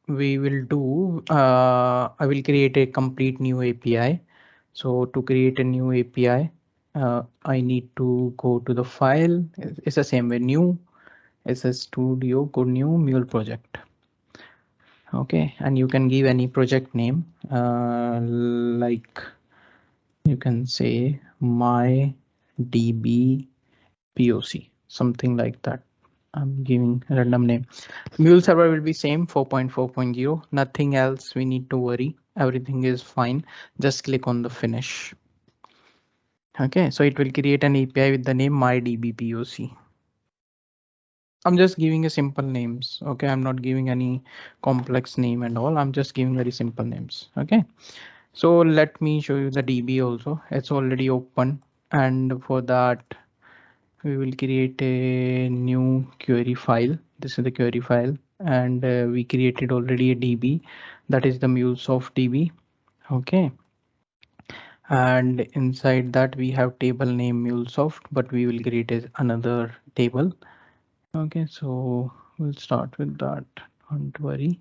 we will do, I will create a complete new API. So to create a new API, I need to go to the file. It's the same way, new, it's a studio, go new mule project. Okay, and you can give any project name, like you can say my DB POC, something like that. I'm giving a random name. Mule server will be same 4.4.0. Nothing else we need to worry. Everything is fine. Just click on the finish. Okay, so it will create an API with the name mydbpoc. I'm just giving a simple names. Okay, I'm not giving any complex name and all. I'm just giving very simple names. Okay, so let me show you the DB also. It's already open, and for that we will create a new query file. This is the query file, and we created already a DB, that is the MuleSoft DB. Okay, and inside that we have table name MuleSoft, but we will create another table. Okay, so we'll start with that. Don't worry.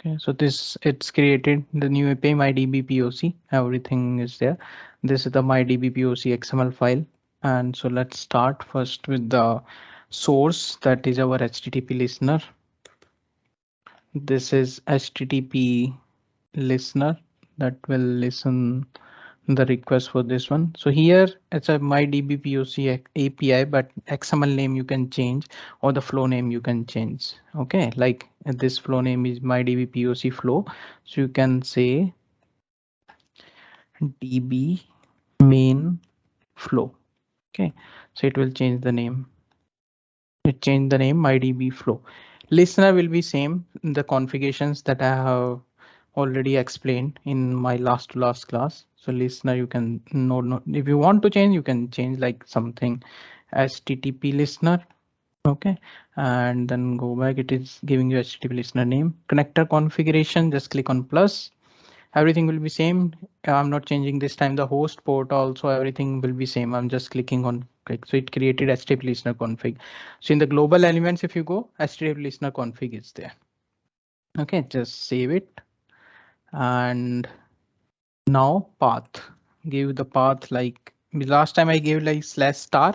Okay, so this, it's created the new API mydb POC. Everything is there. This is the mydb POC XML file. And so let's start first with the source, that is our HTTP listener. This is HTTP listener that will listen the request for this one. So here it's a mydb POC API, but XML name you can change, or the flow name you can change. Okay, like this flow name is mydb POC flow. So you can say db main flow. Okay, so it will change the name. It changed the name mydb flow. Listener will be same, the configurations that I have already explained in my last class. So listener, you can no, if you want to change, you can change like something HTTP listener. Okay, and then go back. It is giving you HTTP listener name. Connector configuration, just click on plus. Everything will be same. I'm not changing this time the host port also, everything will be same. I'm just clicking on click. So it created HTTP listener config. So in the global elements, if you go, HTTP listener config is there. Okay, just save it. And now path, give the path like last time I gave like /star.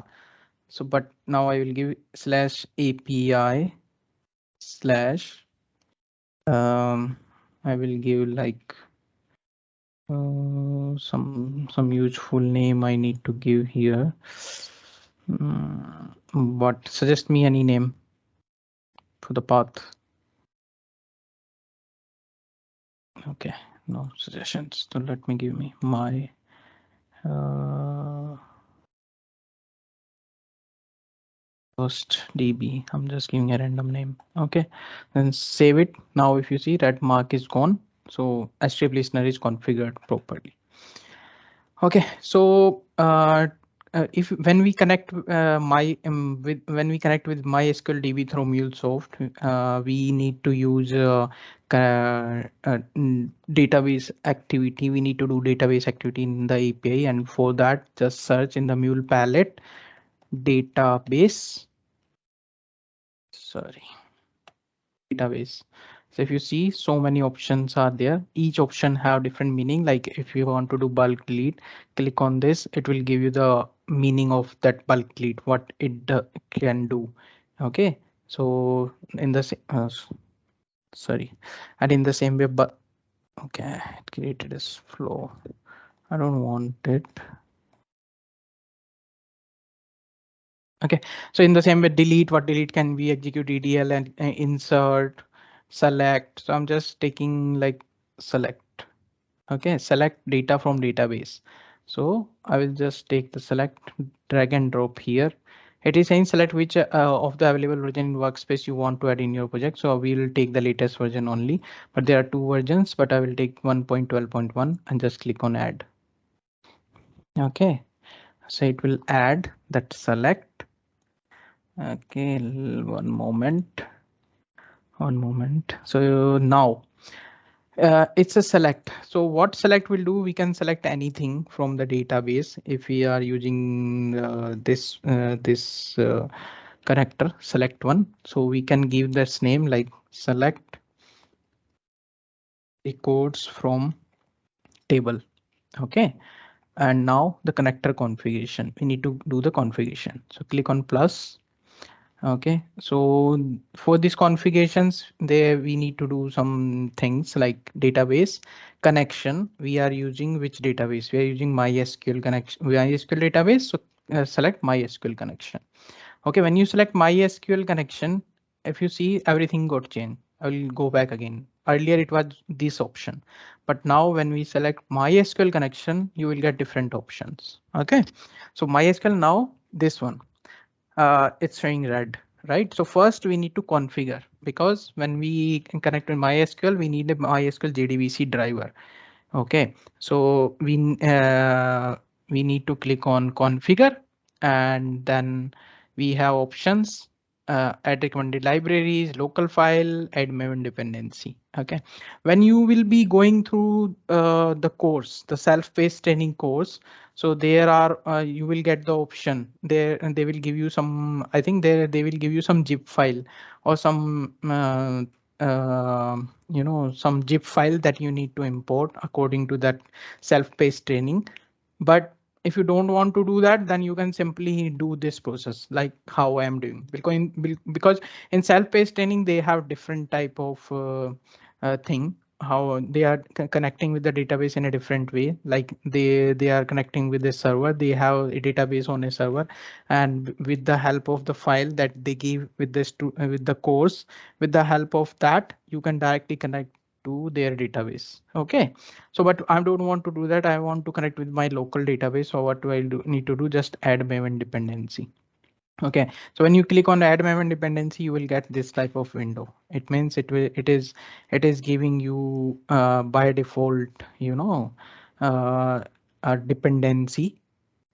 So but now I will give /API/ I will give like some useful name I need to give here. But suggest me any name for the path. Okay, no suggestions. So let me give me my first DB. I'm just giving a random name. Okay, then save it. Now if you see, red mark is gone. So HTTP listener is configured properly. Okay, so if when we connect when we connect with MySQL DB through MuleSoft, we need to use database activity. We need to do database activity in the API, and for that, just search in the Mule palette database. Sorry, database. So if you see, so many options are there. Each option have different meaning. Like if you want to do bulk delete, click on this. It will give you the meaning of that bulk delete, what it can do. Okay, so in the sorry, and in the same way, but okay, it created this flow. I don't want it. Okay, so in the same way, delete, what delete can be execute EDL and insert, select. So I'm just taking like select. Okay, select data from database. So I will just take the select, drag and drop here. It is saying select which of the available version in workspace you want to add in your project. So we will take the latest version only, but there are two versions, but I will take 1.12.1 and just click on add. Okay, so it will add that select. Okay, one moment. So now It's a select. So what select will do, we can select anything from the database if we are using this connector select one. So we can give this name like select records from table. Okay. And now the connector configuration, we need to do the configuration. So click on plus. Okay, so for these configurations, there we need to do some things like database connection. We are using which database? We are using MySQL connection, MySQL database. So select MySQL connection. Okay, when you select MySQL connection, if you see everything got changed. I will go back again. Earlier it was this option, but now when we select MySQL connection, you will get different options. Okay, so MySQL now this one it's showing red, right? So first we need to configure, because when we can connect with MySQL, we need a MySQL JDBC driver. Okay, so we need to click on configure, and then we have options, add recommended libraries, local file, add maven dependency. Okay, when you will be going through the course, the self-paced training course, so there are you will get the option there, and they will give you some, I think they will give you some zip file or some some zip file that you need to import according to that self-paced training. But if you don't want to do that, then you can simply do this process like how I am doing, because in self-paced training they have different type of thing, how they are connecting with the database in a different way. Like they are connecting with the server, they have a database on a server, and with the help of the file that they give with this to with the course, with the help of that you can directly connect to their database. Okay, so but I don't want to do that, I want to connect with my local database. So what do I need to do? Just add maven dependency. Okay, so when you click on add maven dependency, you will get this type of window. It means it is giving you by default, a dependency.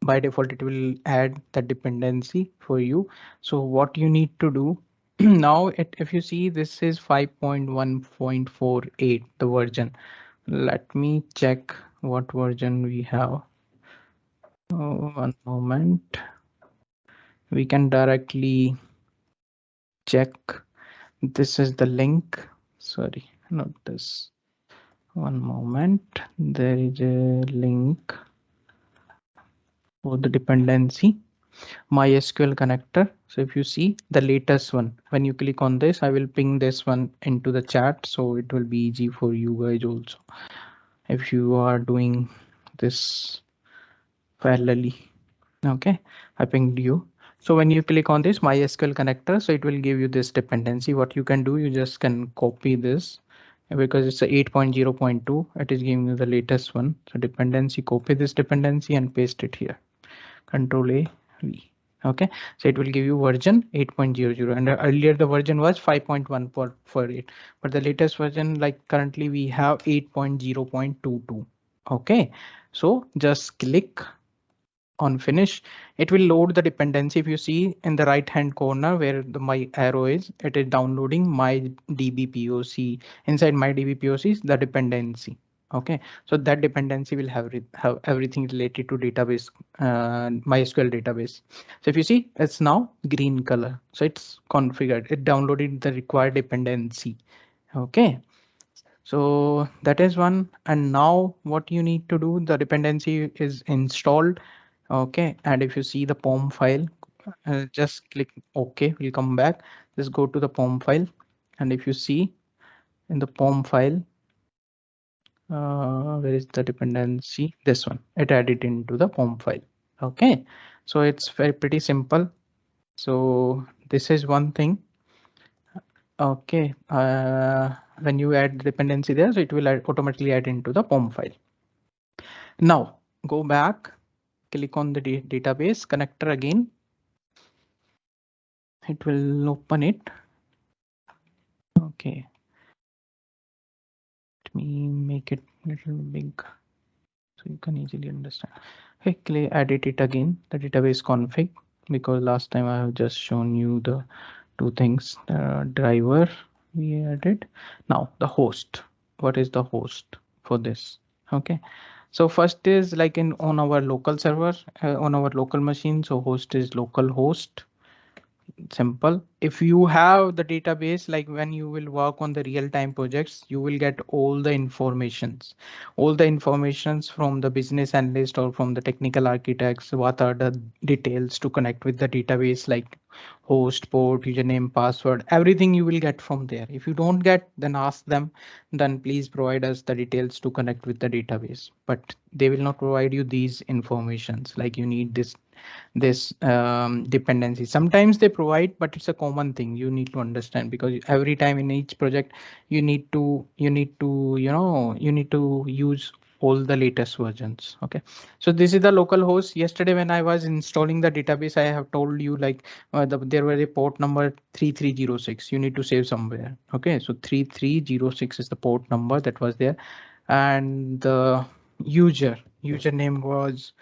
By default it will add the dependency for you. So what you need to do now, if you see, this is 5.1.48 the version. Let me check what version we have. Oh, one moment. We can directly check. This is the link. Sorry, not this. One moment. There is a link for the dependency. MySQL connector. So if you see the latest one, when you click on this, I will ping this one into the chat, so it will be easy for you guys also if you are doing this parallelly. Okay, I pinged you. So when you click on this MySQL connector, so it will give you this dependency. What you can do, you just can copy this, because it's a 8.0.2, it is giving you the latest one. So dependency, copy this dependency and paste it here. Control A V. Okay, so it will give you version 8.00, and earlier the version was 5.1 for it, but the latest version, like currently we have 8.0.22. Okay, so just click on finish. It will load the dependency. If you see in the right hand corner where my arrow is, it is downloading my dbpoc. Inside my dbpoc is the dependency. Okay, so that dependency will have everything related to database, MySQL database. So if you see, it's now green color, so it's configured, it downloaded the required dependency. Okay, so that is one. And now what you need to do, the dependency is installed. Okay, and if you see the POM file, just click OK. We'll come back. Just go to the POM file, and if you see in the POM file, where is the dependency? This one. It added into the POM file. Okay, so it's very pretty simple. So this is one thing. Okay, when you add dependency there, so it will automatically add into the POM file. Now go back, click on the database connector again. It will open it. Okay, let me make it a little big so you can easily understand. Okay, edit it again, the database config, because last time I have just shown you the two things. The driver we added. Now the host. host for this. Okay, so first is like on our local server, on our local machine. So host is localhost. Simple. If you have the database, like when you will work on the real-time projects, you will get all the informations from the business analyst or from the technical architects. What are the details to connect with the database, like host, port, username, password, everything you will get from there. If you don't get, then ask them, then please provide us the details to connect with the database. But they will not provide you these informations, like you need this dependency. Sometimes they provide, but it's a common thing you need to understand, because every time in each project you need to use all the latest versions. Okay, so this is the local host. Yesterday when I was installing the database, I have told you like there was a port number 3306 you need to save somewhere. Okay, so 3306 is the port number that was there, and the username was,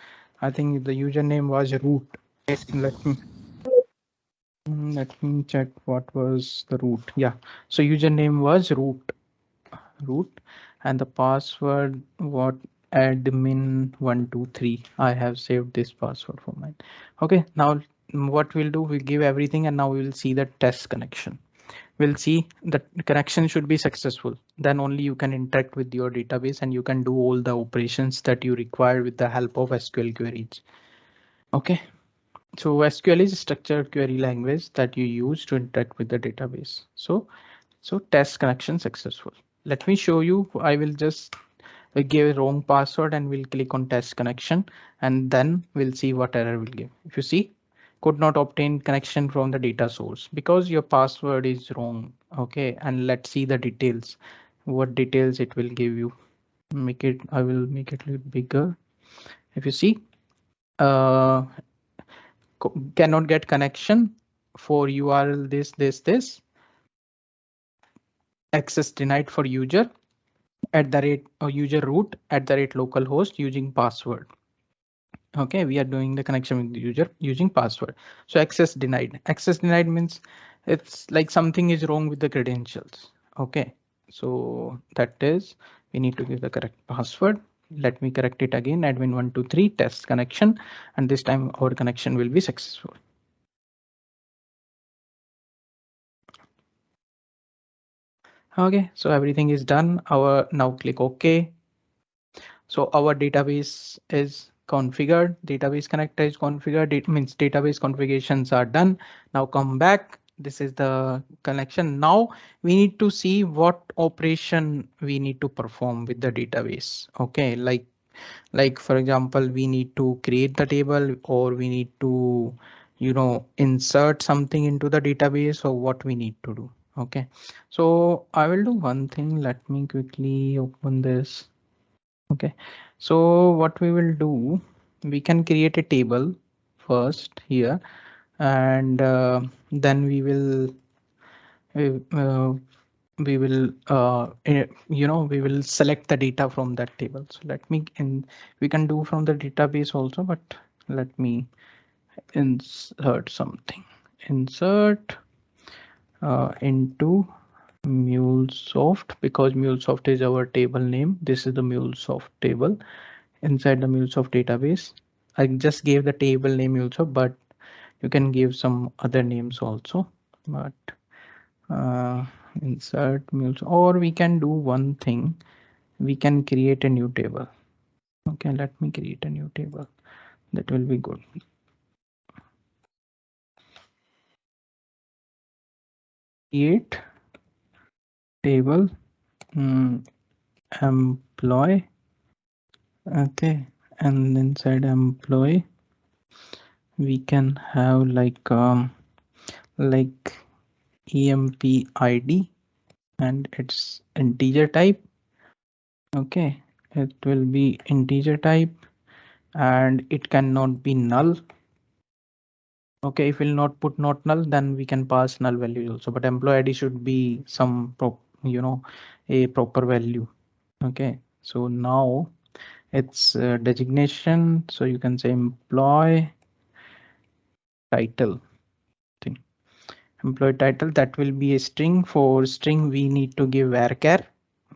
I think the username was root. Let me let me check what was the root. Yeah, so username was root, and the password what admin123. I have saved this password for mine. Okay, now what we'll do, we'll give everything, and now we will see the test connection. We'll see that the connection should be successful. Then only you can interact with your database and you can do all the operations that you require with the help of SQL queries. Okay. So SQL is a structured query language that you use to interact with the database. So test connection successful. Let me show you. I will just give a wrong password and we'll click on test connection, and then we'll see what error will give. If you see, could not obtain connection from the data source because your password is wrong. Okay, and let's see the details. What details it will give you. I will make it a little bigger. If you see, uh, cannot get connection for URL this access denied for user at the rate or user root at the rate localhost using password. Okay, we are doing the connection with the user using password. So access denied. Access denied means it's like something is wrong with the credentials. Okay, so that is, we need to give the correct password. Let me correct it again. Admin123 test connection, and this time our connection will be successful. Okay, so everything is done. Now click OK. So our database is configured. Database connector is configured. It means database configurations are done. Now come back. This is the connection. Now we need to see what operation we need to perform with the database. Okay, like for example, we need to create the table, or we need to insert something into the database, or what we need to do. Okay, so I will do one thing. Let me quickly open this. Okay, so what we will do, we can create a table first here, and then we, uh, we will select the data from that table. So let me, and we can do from the database also, but let me insert something. Insert into MuleSoft, because MuleSoft is our table name. This is the MuleSoft table inside the MuleSoft database. I just gave the table name MuleSoft, but you can give some other names also. But insert MuleSoft, or we can do one thing. We can create a new table. Okay, let me create a new table. That will be good. Create table employee. Okay, and inside employee we can have like emp id, and it's integer type. Okay, it will be integer type, and it cannot be null. Okay, if we'll not put not null, then we can pass null value also, but employee id should be some a proper value. Okay, so now it's designation, so you can say employee title thing. Employee title, that will be a string. For string we need to give varchar.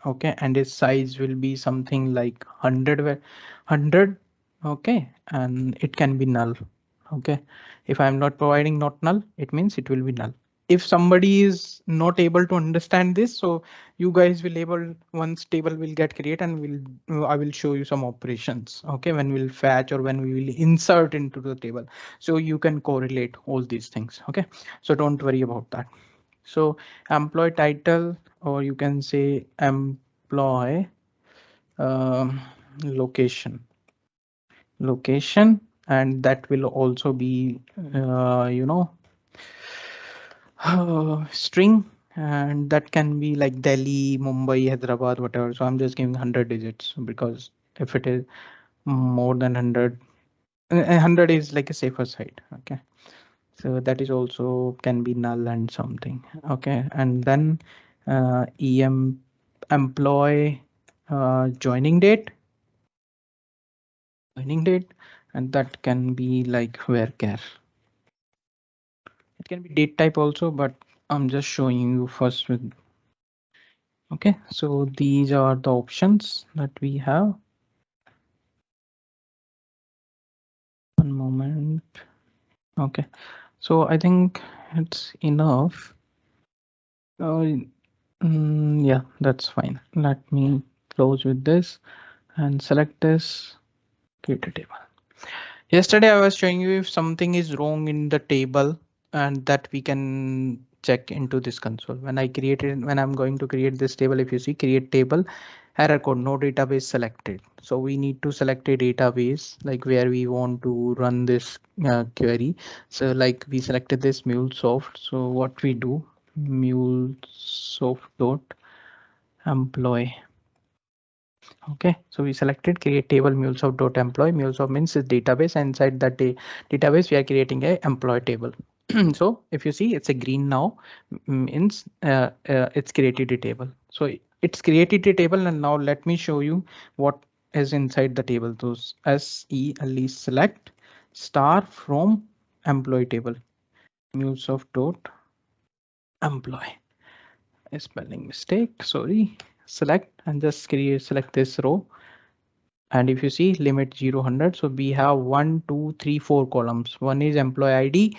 Okay, and its size will be something like 100. Okay, and it can be null. Okay, if I'm not providing not null, it means it will be null. If somebody is not able to understand this, so you guys will able, once table will get created, and I will show you some operations. Okay, when we'll fetch or when we will insert into the table, so you can correlate all these things. Okay, so don't worry about that. So employee title, or you can say employee location, and that will also be string, and that can be like Delhi, Mumbai, Hyderabad, whatever. So I'm just giving 100 digits, because if it is more than 100, 100 is like a safer side. Okay, so that is also can be null and something. Okay, and then employee joining date, and that can be like varchar. It can be date type also, but I'm just showing you first with. Okay, so these are the options that we have. One moment. Okay, so I think it's enough. Yeah, that's fine. Let me close with this and select this, create a table. Yesterday I was showing you if something is wrong in the table, and that we can check into this console. When I'm going to create this table, if you see create table, error code, no database selected. So we need to select a database like where we want to run this query. So like we selected this MuleSoft. So what we do, MuleSoft dot employee. Okay, so we selected create table MuleSoft.employee. MuleSoft means is database, and inside that database we are creating a employee table. So if you see it's a green now, means it's created a table. So it's created a table, and now let me show you what is inside the table. Those SELE select star from employee table, MuleSoft.employee. Spelling mistake, sorry. Select and just select this row. And if you see limit 0 100, so we have 1 2 3 4 columns. One is employee ID,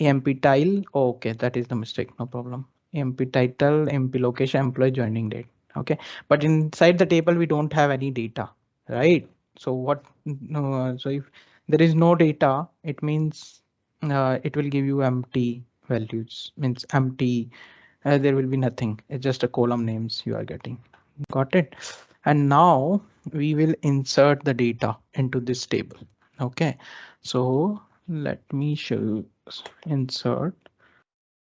emp title. Oh, okay, that is the mistake, no problem. Emp title, emp location, employee joining date. Okay, but inside the table we don't have any data, right? So what, no, so if there is no data, it means it will give you empty values, means empty, there will be nothing. It's just a column names you are getting. Got it? And now we will insert the data into this table. Okay, so let me show you insert.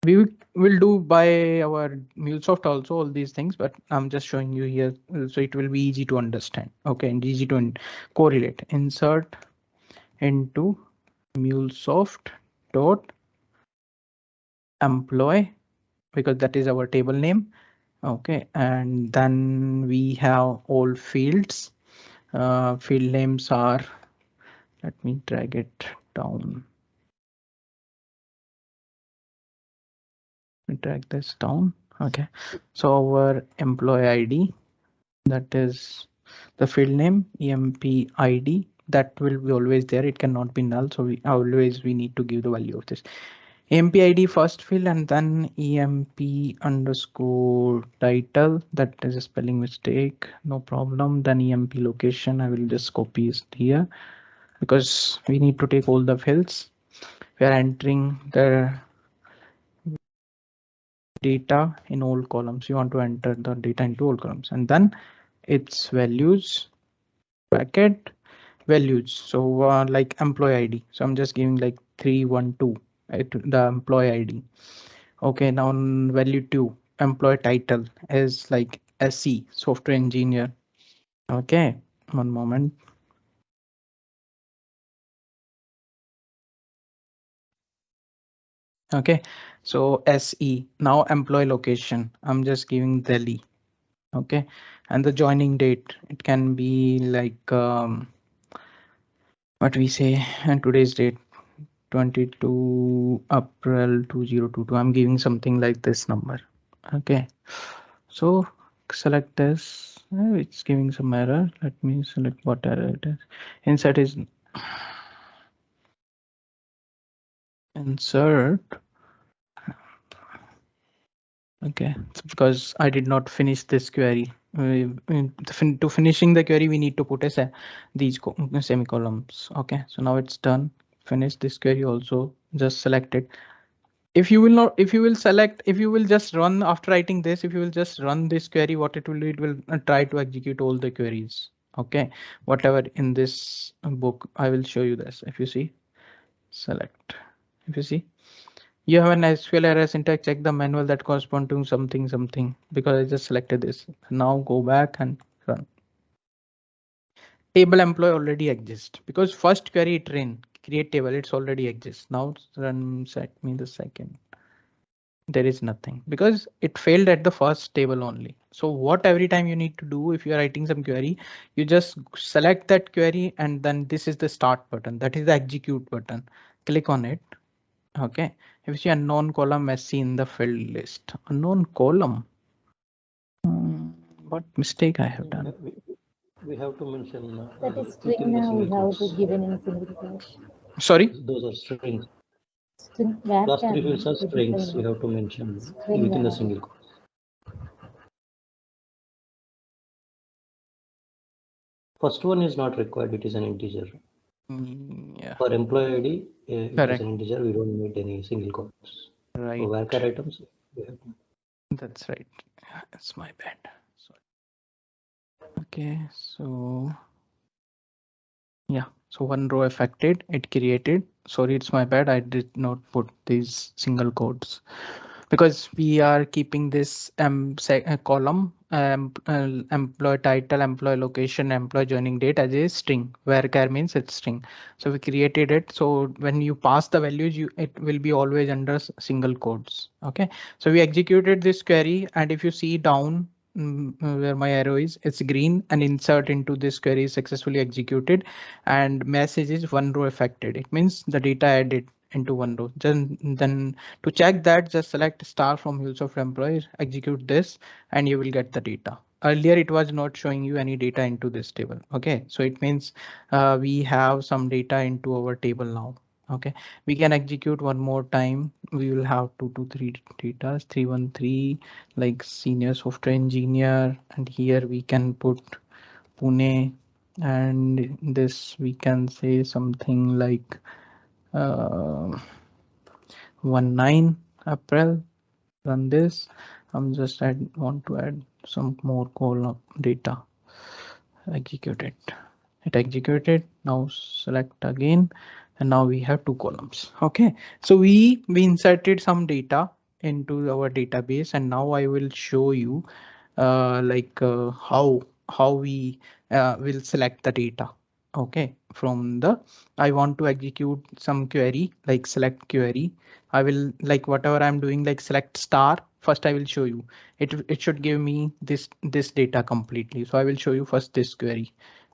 We will do by our MuleSoft also all these things, but I'm just showing you here so it will be easy to understand. Okay, and easy to correlate. Insert into MuleSoft dot employee, because that is our table name. Okay, and then we have all fields. Field names are, let me drag it down. Drag this down. Okay, so our employee ID, that is the field name, emp ID, that will be always there. It cannot be null, so we need to give the value of this emp ID first field, and then emp underscore title, that is a spelling mistake, no problem. Then emp location, I will just copy it here because we need to take all the fields. We are entering the data in all columns. You want to enter the data into all columns, and then its values, bracket values. So like employee ID, so I'm just giving like 312 the employee ID. Okay, now value 2, employee title is like SE, software engineer. Okay, one moment. Okay, so SE, now employee location, I'm just giving Delhi. Okay, and the joining date, it can be like what we say, and today's date 22 April 2022. I'm giving something like this number. Okay, so select this. It's giving some error. Let me select what error it is. Insert is insert. Okay, it's because I did not finish this query. To finishing the query, we need to put these semicolons. Okay, so now it's done. Finish this query also. Just select it. If you will not, if you will select, if you will just run after writing this, if you will just run this query, what it will do, it will try to execute all the queries. Okay, whatever in this book, I will show you this. If you see, select. If you see, you have an SQL error syntax, check the manual that correspond to something because I just selected this. Now go back and run. Table employee already exists because first query it ran create table, it's already exists. Now run set me the second. There is nothing because it failed at the first table only. So what every time you need to do if you are writing some query, you just select that query and then this is the start button, that is the execute button. Click on it. Okay, if you see unknown column as seen in the field list, unknown column. What mistake I have done? We have to mention that is string now. We have to give in single quotes. Sorry. Those are strings. String Last three fields are strings. We have to mention within the single quote. First one is not required. It is an integer. Yeah. For employee ID, it Correct. is an integer. We don't need any single quotes. Right. For varchar items, we have to. That's right. It's my bad. Sorry. Okay, so yeah, so one row affected, it created. Sorry, it's my bad. I did not put these single quotes because we are keeping this column employee title, employee location, employee joining date as a string. Varchar means it's string. So we created it. So when you pass the values, it will be always under single quotes. Okay, so we executed this query, and if you see down where my arrow is, it's green, and insert into this query is successfully executed, and message is one row affected. It means the data added into one row. Then to check that, just select star from MuleSoft employee, execute this, and you will get the data. Earlier it was not showing you any data into this table. Okay, so it means we have some data into our table now. Okay, we can execute one more time. We will have 223 data, 313 like senior software engineer, and here we can put Pune, and this we can say something like 19 April. Run this. I'm just want to add some more column data. Execute it. It executed. Now select again, and now we have two columns. Okay, so we inserted some data into our database, and now I will show you how we will select the data. Okay, from the I want to execute some query like select query. I will like whatever I'm doing like select star. First I will show you it should give me this data completely. So I will show you first this query.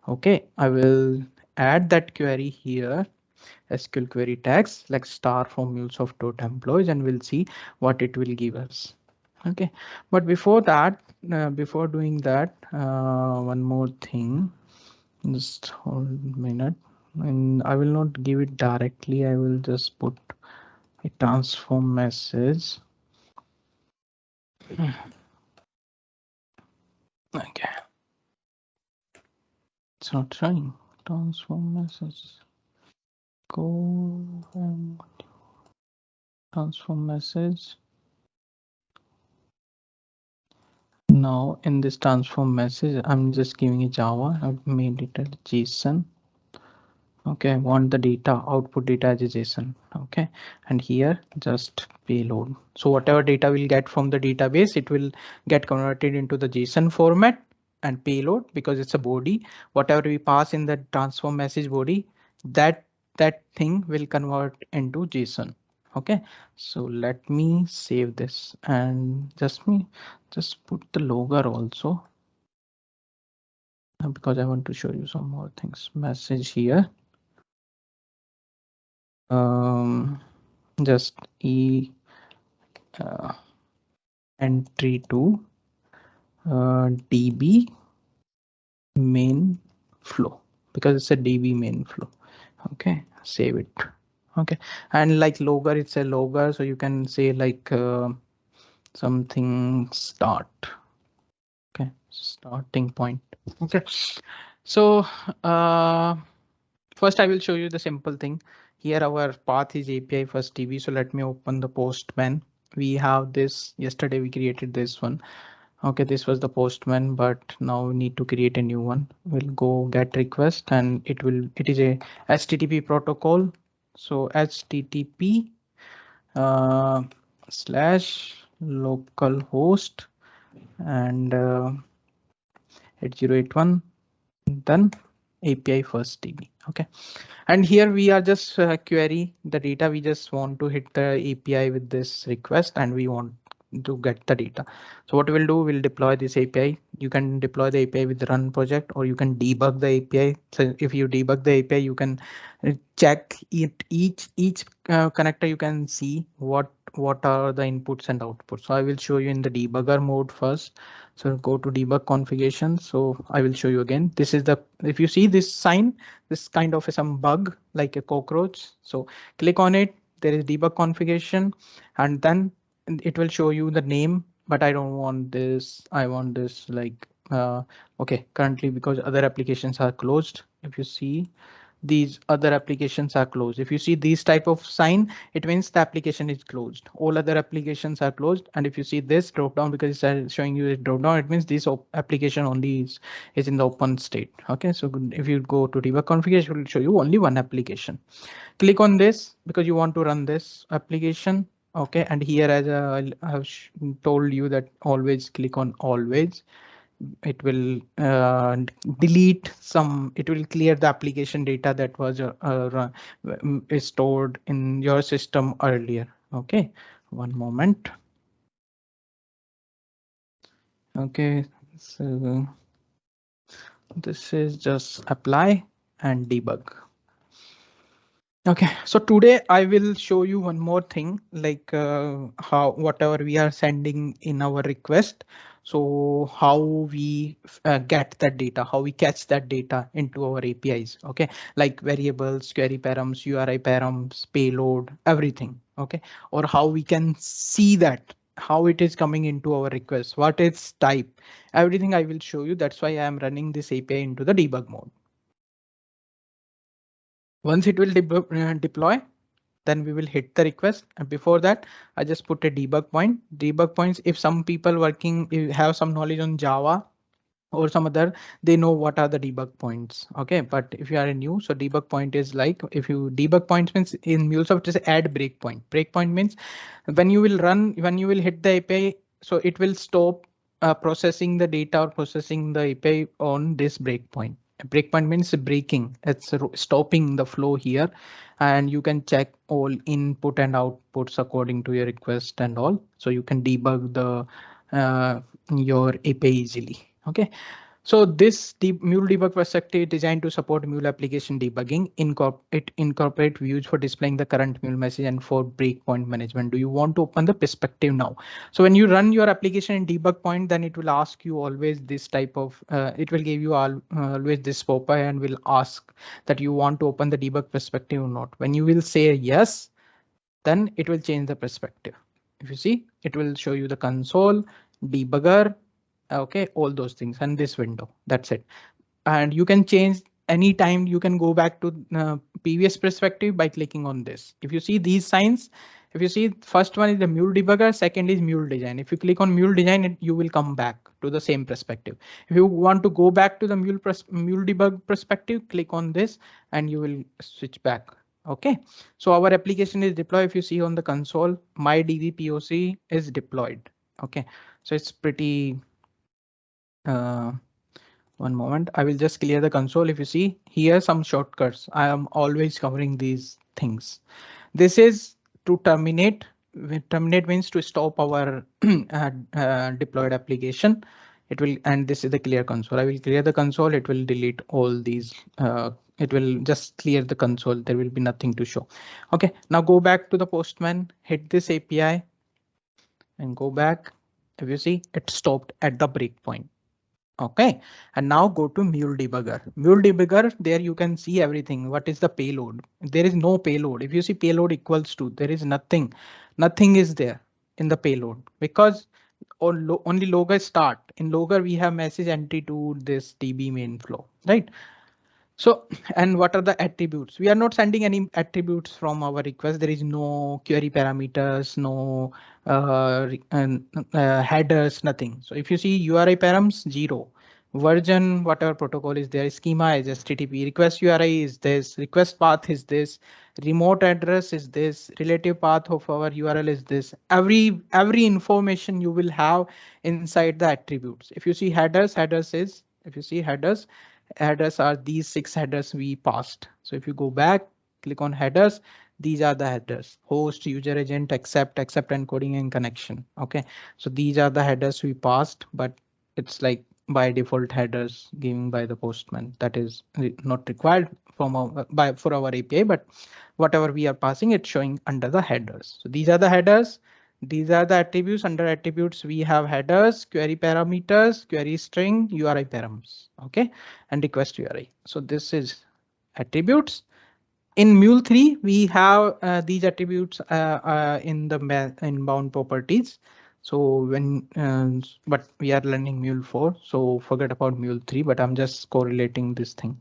Okay, I will add that query here. SQL query tags like star from MuleSoft.employees, and we'll see what it will give us. Okay, but before that, before doing that, one more thing. Just hold a minute, and I will not give it directly. I will just put a transform message. Okay, it's not showing transform message. Go and transform message. Now in this transform message, I'm just giving a Java. I've made it a JSON. Okay, I want the data output data as a JSON. Okay, and here just payload. So whatever data we'll get from the database, it will get converted into the JSON format, and payload because it's a body. Whatever we pass in the transform message body, that thing will convert into JSON. Okay, so let me save this and just put the logger also because I want to show you some more things. Message here. Just entry 2 DB main flow, because it's a DB main flow. Okay, save it. Okay, and like logger, it's a logger, so you can say like something start. Okay, starting point. Okay, so first I will show you the simple thing. Here our path is API first DB. So let me open the Postman. We have this, yesterday we created this one. Okay, this was the Postman, but now we need to create a new one. We'll go get request and it is a HTTP protocol. So HTTP slash localhost and 8081, then API first DB. Okay, and here we are just query the data. We just want to hit the API with this request and we want to get the data. So what we'll do, we'll deploy this API. You can deploy the API with the run project, or you can debug the API. So if you debug the API, you can check it, each connector. You can see what are the inputs and outputs. So I will show you in the debugger mode first. So go to debug configuration. So I will show you again. This is the, if you see this sign, this kind of some bug like a cockroach. So click on it. There is debug configuration, and then it will show you the name. But I don't want this. I want this like okay, currently because other applications are closed. If you see, these other applications are closed. If you see these type of sign, it means the application is closed. All other applications are closed. And if you see this drop down, because it's showing you a drop down, it means this application only is in the open state. Okay, so if you go to debug configuration, it will show you only one application. Click on this because you want to run this application. Okay, and here as I have told you that always click on always. It will delete some, it will clear the application data that was stored in your system earlier. Okay, one moment. Okay, so this is just apply and debug. Okay, so today I will show you one more thing, like how whatever we are sending in our request. So how we get that data, how we catch that data into our APIs. Okay, like variables, query params, URI params, payload, everything. Okay, or how we can see that, how it is coming into our request, what its type, everything I will show you. That's why I am running this API into the debug mode. Once it will deploy, then we will hit the request. And before that, I just put a debug point. Debug points, if some people working have some knowledge on Java or some other, they know what are the debug points. Okay, but if you are new, so debug point is like, if you debug points means in MuleSoft is add breakpoint. Breakpoint means when you will run, when you will hit the API, so it will stop processing the data or processing the API on this breakpoint. Breakpoint means breaking, it's stopping the flow here, and you can check all input and outputs according to your request and all. So you can debug the your API easily. Okay, so this Mule Debug Perspective is designed to support Mule application debugging. It incorporate views for displaying the current Mule message and for breakpoint management. Do you want to open the perspective now? So when you run your application in debug point, then it will ask you always this type of, it will give you always this pop-up and will ask that you want to open the debug perspective or not. When you will say yes, then it will change the perspective. If you see, it will show you the console, debugger, okay, all those things, and this window. That's it. And you can change anytime. You can go back to previous perspective by clicking on this. If you see these signs, if you see, first one is the Mule debugger, second is Mule design. If you click on Mule design, you will come back to the same perspective. If you want to go back to the Mule debug perspective, click on this and you will switch back. Okay, so our application is deployed. If you see on the console, my DB POC is deployed. Okay, so it's pretty one moment, I will just clear the console. If you see here some shortcuts, I am always covering these things. This is to terminate. Terminate means to stop our deployed application. It will, and this is the clear console. I will clear the console. It will delete all these. It will just clear the console. There will be nothing to show. Okay, now go back to the Postman, hit this API and go back. If you see, it stopped at the breakpoint. Okay, and now go to Mule Debugger. Mule Debugger, there you can see everything. What is the payload? There is no payload. If you see payload equals to, there is nothing. Nothing is there in the payload because only logger start. In logger we have message entry to this DB main flow, right? So, and what are the attributes? We are not sending any attributes from our request. There is no query parameters, no headers, nothing. So if you see URI params, 0. Version, whatever protocol is there, schema is HTTP, request URI is this, request path is this, remote address is this, relative path of our URL is this. Every information you will have inside the attributes. If you see headers, if you see headers are these 6 headers we passed. So if you go back, click on headers, these are the headers: host, user agent, accept encoding and connection. Okay, so these are the headers we passed, but it's like by default headers given by the postman, that is not required from for our API, but whatever we are passing, it's showing under the headers. So these are the headers. These are the attributes. Under attributes, we have headers, query parameters, query string, URI params, okay, and request URI. So this is attributes. In Mule 3, we have these attributes in the inbound properties. So when, but we are learning Mule 4, so forget about Mule 3, but I'm just correlating this thing.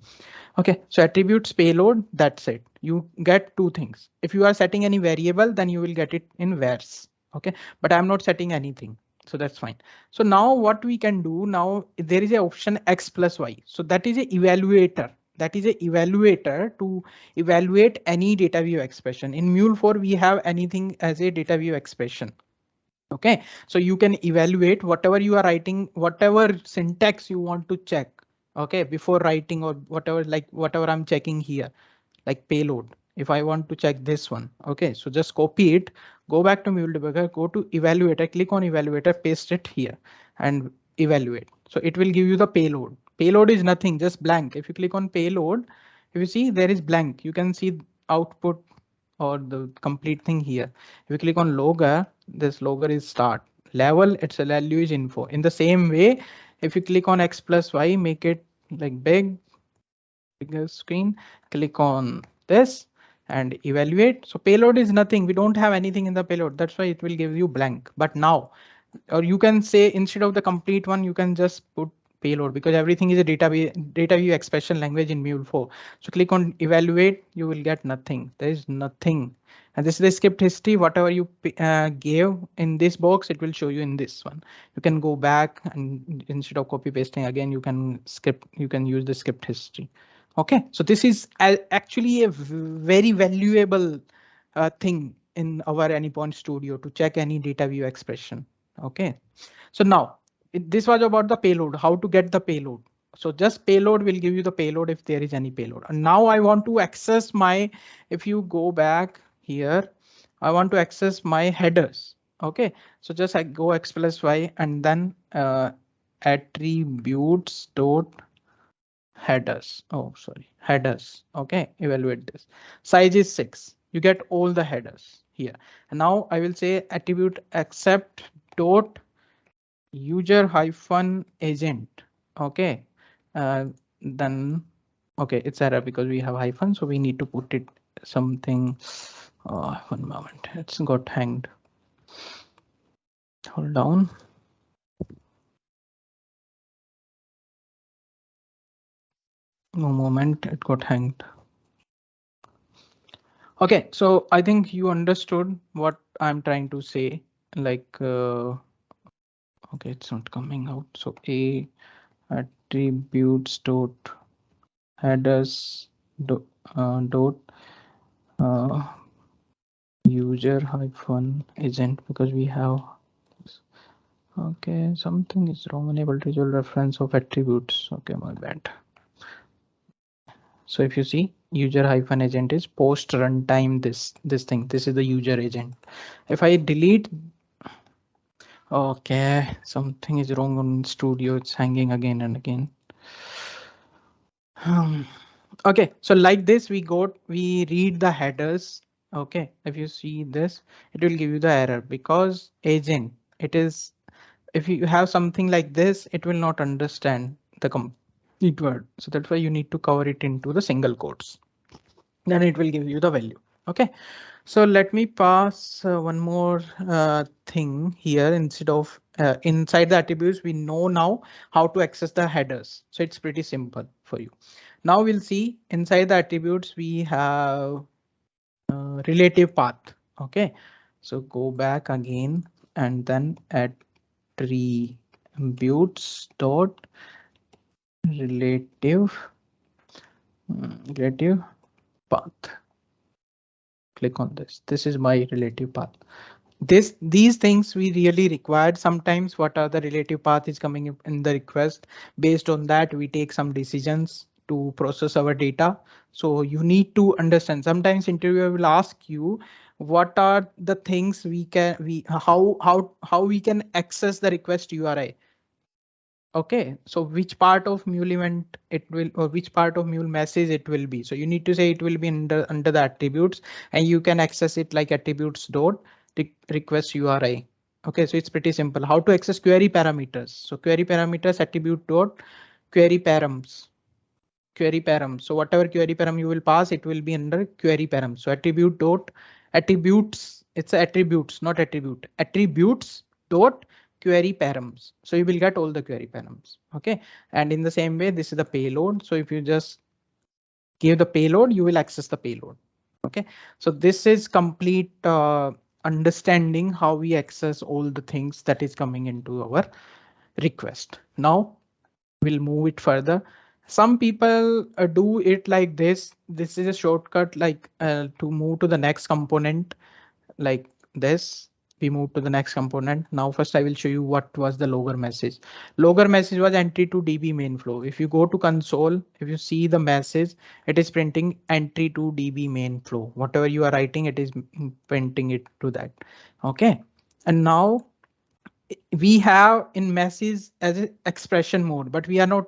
Okay, so attributes payload, that's it. You get 2 things. If you are setting any variable, then you will get it in vars. Okay, but I'm not setting anything, so that's fine. So now what we can do now, there is a option X plus Y. So that is a evaluator. That is a evaluator to evaluate any data view expression. In Mule 4, we have anything as a data view expression. Okay, so you can evaluate whatever you are writing, whatever syntax you want to check. Okay, before writing or whatever, like whatever I'm checking here, like payload. If I want to check this one, okay, so just copy it, go back to Mule Debugger, go to evaluator, click on evaluator, paste it here and evaluate. So it will give you the payload. Payload is nothing, just blank. If you click on payload, if you see there is blank, you can see output or the complete thing here. If you click on logger, this logger is start. Level, its value is info. In the same way, if you click on X plus Y, make it like bigger screen, click on this and evaluate. So payload is nothing. We don't have anything in the payload. That's why it will give you blank. But now, or you can say instead of the complete one, you can just put payload because everything is a data view expression language in Mule 4. So click on evaluate, you will get nothing. There is nothing. And this is the script history. Whatever you gave in this box, it will show you in this one. You can go back and instead of copy pasting again, you can use the script history. Okay, so this is actually a very valuable thing in our Anypoint Studio to check any data view expression. Okay, so now this was about the payload, how to get the payload. So just payload will give you the payload if there is any payload. And now I want to access my, if you go back here, I want to access my headers. Okay, so just I go X plus Y and then attributes dot headers. Oh, sorry, headers. Okay, evaluate this. Size is 6. You get all the headers here. And now I will say attribute accept dot user hyphen agent. Okay, then okay, it's error because we have hyphen, so we need to put it something. 1 moment, it's got hanged. Hold on. No moment, it got hanged. Okay, so I think you understood what I'm trying to say. Like, okay, it's not coming out. So a attributes dot headers dot user hyphen agent, because we have, okay, something is wrong. Unable to resolve reference of attributes. Okay, my bad. So if you see user hyphen agent is post runtime this thing. This is the user agent. If I delete, okay, something is wrong on Studio. It's hanging again and again. Okay, so like this, we read the headers. Okay, if you see this, it will give you the error because agent, it is If you have something like this, it will not understand the complete word. So that's why you need to cover it into the single quotes. Then it will give you the value. Okay. So let me pass one more thing here instead of inside the attributes. We know now how to access the headers. So it's pretty simple for you. Now we'll see inside the attributes we have relative path. Okay, so go back again and then attributes dot relative relative path. Click on this. This is my relative path. These things we really required. Sometimes what are the relative path is coming in the request. Based on that, we take some decisions to process our data. So you need to understand. Sometimes interviewer will ask you what are the things how we can access the request URI. Okay, so which part of mule event it will, or which part of mule message it will be. So you need to say it will be under the attributes, and you can access it like attributes dot request URI. Okay, so it's pretty simple. How to access query parameters? So query parameters attribute dot query params. Query param. So whatever query param you will pass, it will be under query param. So attribute dot attributes. It's attributes, not attribute. Attributes dot query params. So you will get all the query params. Okay. And in the same way, this is the payload. So if you just give the payload, you will access the payload. Okay. So this is complete understanding how we access all the things that is coming into our request. Now we'll move it further. Some people do it like this. This is a shortcut like to move to the next component like this. We move to the next component. Now first I will show you what was the logger message. Logger message was entry to DB main flow. If you go to console, if you see the message, it is printing entry to DB main flow. Whatever you are writing, it is printing it to that. Okay. And now we have in message as an expression mode, but we are not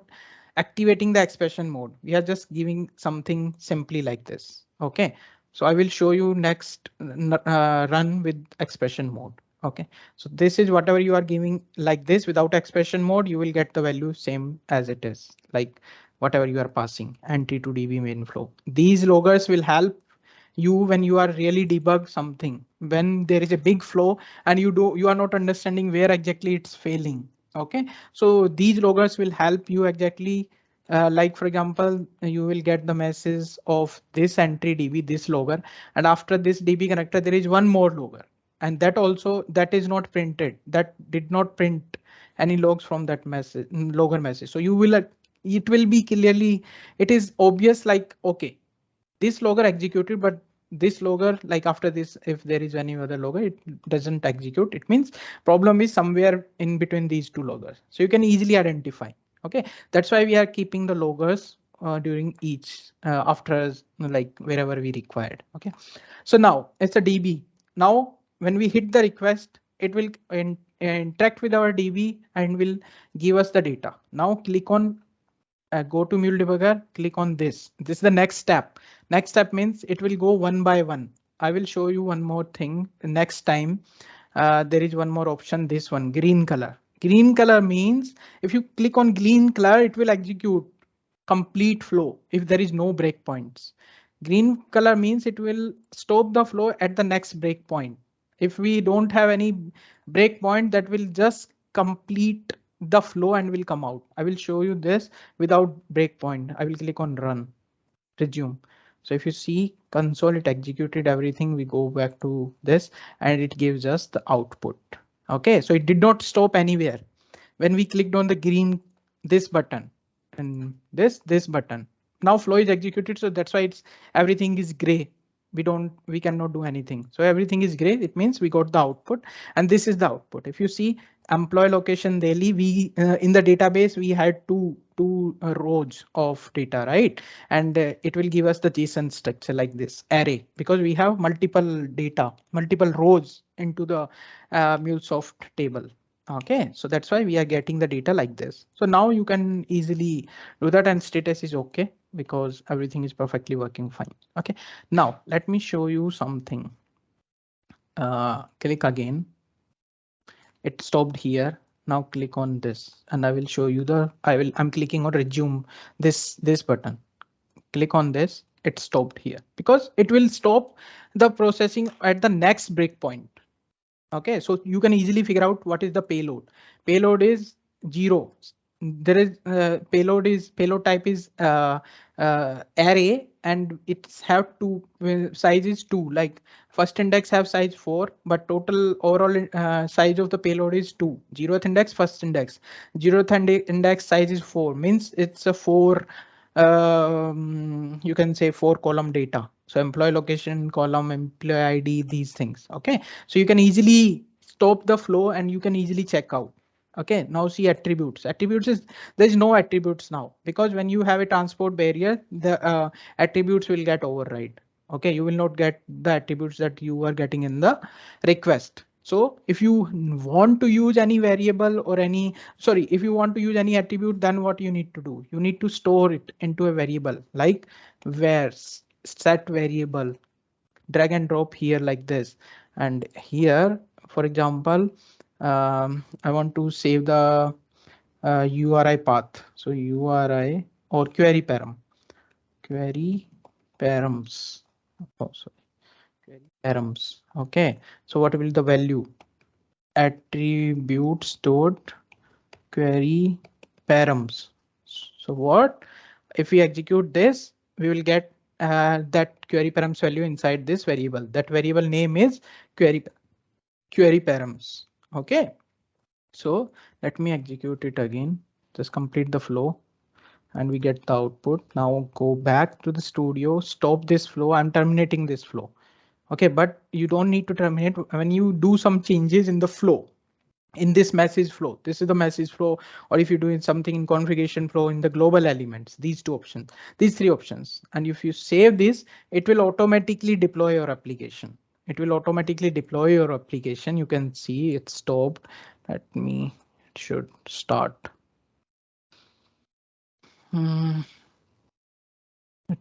activating the expression mode. We are just giving something simply like this. Okay, so I will show you next run with expression mode. Okay, so this is whatever you are giving like this without expression mode, you will get the value same as it is, like whatever you are passing entry to DB main flow. These loggers will help you when you are really debug something, when there is a big flow and you are not understanding where exactly it's failing. Okay, so these loggers will help you exactly like for example, you will get the message of this entry DB, this logger, and after this DB connector there is one more logger, and that also that is not printed, that did not print any logs from that message logger message. So you will it will be clearly, it is obvious like okay, this logger executed, but this logger, like after this, if there is any other logger, it doesn't execute. It means problem is somewhere in between these two loggers. So you can easily identify. Okay, that's why we are keeping the loggers during each after like wherever we required. Okay, so now it's a DB. Now when we hit the request, it will interact with our DB and will give us the data. Now click on go to Mule Debugger, click on this. This is the next step. Next step means it will go one by one. I will show you one more thing next time. There is one more option, this one, green color. Green color means if you click on green color, it will execute complete flow if there is no breakpoints. Green color means it will stop the flow at the next breakpoint. If we don't have any breakpoint, that will just complete the flow and will come out. I will show you this without breakpoint. I will click on run, resume. So if you see console, it executed everything. We go back to this and it gives us the output. Okay, so it did not stop anywhere. When we clicked on the green, this button and this button, now flow is executed. So that's why it's everything is gray. We cannot do anything. So everything is gray. It means we got the output, and this is the output. If you see employee location daily, we in the database we had two rows of data, right? And it will give us the JSON structure like this array, because we have multiple data, multiple rows into the MuleSoft table. Okay, so that's why we are getting the data like this. So now you can easily do that, and status is okay because everything is perfectly working fine. Okay, now let me show you something. Click again. It stopped here. Now click on this and I will show you I'm clicking on resume this button. Click on this. It stopped here because it will stop the processing at the next breakpoint. Okay, so you can easily figure out what is the payload. Payload is 0. There is payload type is array, and it's have two size is 2. Like first index have size 4, but total overall size of the payload is 2. 0th index, first index. 0th index size is 4. Means it's a 4. You can say 4 column data. So employee location column, employee ID, these things. Okay, so you can easily stop the flow and you can easily check out. Okay, now see attributes. Attributes is there's no attributes now because when you have a transport barrier, the attributes will get override. Okay, you will not get the attributes that you are getting in the request. So if you want to use any variable or if you want to use any attribute, then what you need to do? You need to store it into a variable like where set variable, drag and drop here like this. And here, for example, I want to save the URI path. So URI or query param, query params. Oh, sorry, query params. Okay, so what will the value? Attributes dot query params. So what if we execute this? We will get that query params value inside this variable. That variable name is query params. Okay, so let me execute it again. Just complete the flow and we get the output. Now go back to the studio, stop this flow. I'm terminating this flow. Okay, but you don't need to terminate when you do some changes in the flow. In this message flow, this is the message flow, or if you're doing something in configuration flow in the global elements, these three options, and if you save this, it will automatically deploy your application. You can see it stopped. It should start. It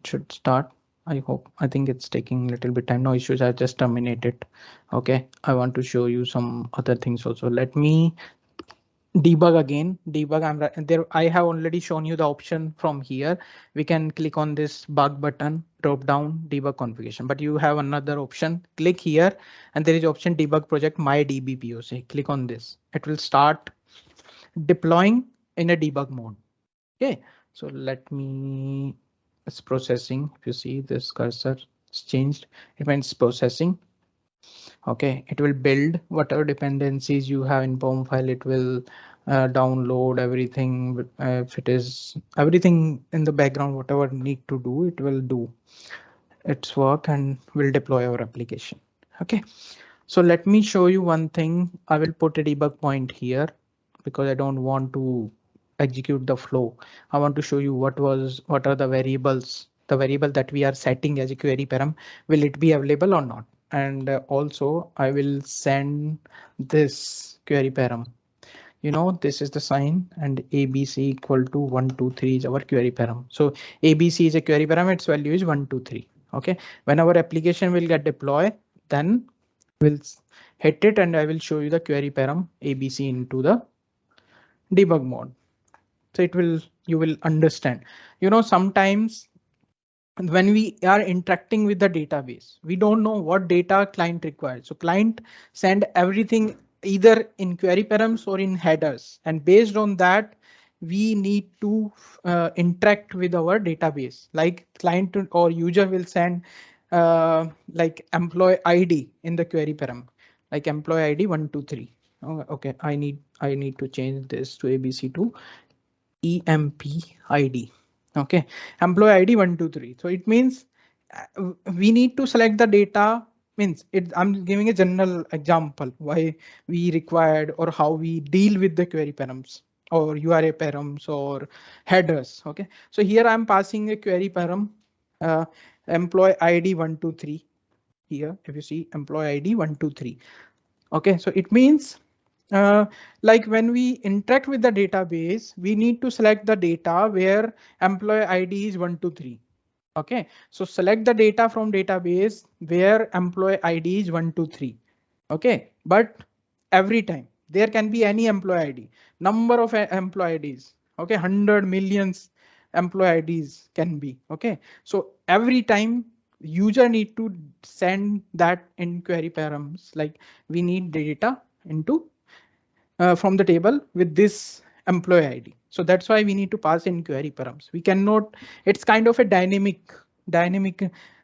should start. I think it's taking a little bit time. No issues, I just terminated. Okay, I want to show you some other things also. Let me debug again. I have already shown you the option from here. We can click on this bug button, drop down, debug configuration, but you have another option. Click here and there is option debug project my db POC. Click on this. It will start deploying in a debug mode. Okay, so it's processing. If you see this cursor is changed, it means processing. Okay, it will build whatever dependencies you have in POM file. It will download everything. If it is everything in the background, whatever need to do, it will do its work and will deploy our application. Okay, so let me show you one thing. I will put a debug point here because I don't want to execute the flow. I want to show you what are the variables, the variable that we are setting as a query param. Will it be available or not? And also I will send this query param. This is the sign and ABC equal to 1, 2, 3 is our query param. So ABC is a query param. Its value is 1, 2, 3. Okay. When our application will get deployed, then we'll hit it and I will show you the query param ABC into the debug mode. So you will understand. Sometimes when we are interacting with the database, we don't know what data client requires. So client send everything either in query params or in headers, and based on that we need to interact with our database. Like client or user will send like employee ID in the query param, like employee ID 1, 2, 3. Okay, I need to change this to ABC to EMP-ID. Okay, employee ID 1, 2, 3. So it means we need to select the data. Means I'm giving a general example why we required or how we deal with the query params or URI params or headers. Okay, so here I'm passing a query param employee ID 1, 2, 3. Here, if you see employee ID 1, 2, 3. Okay, so it means like when we interact with the database, we need to select the data where employee ID is 1, 2, 3. Okay, so select the data from database where employee ID is 1, 2, 3. Okay, but every time There can be any employee ID, number of employee IDs. Okay, 100 millions employee IDs can be. Okay, so every time user need to send that in query params, like we need data into from the table with this employee ID. So that's why we need to pass in query params. We cannot, it's kind of a dynamic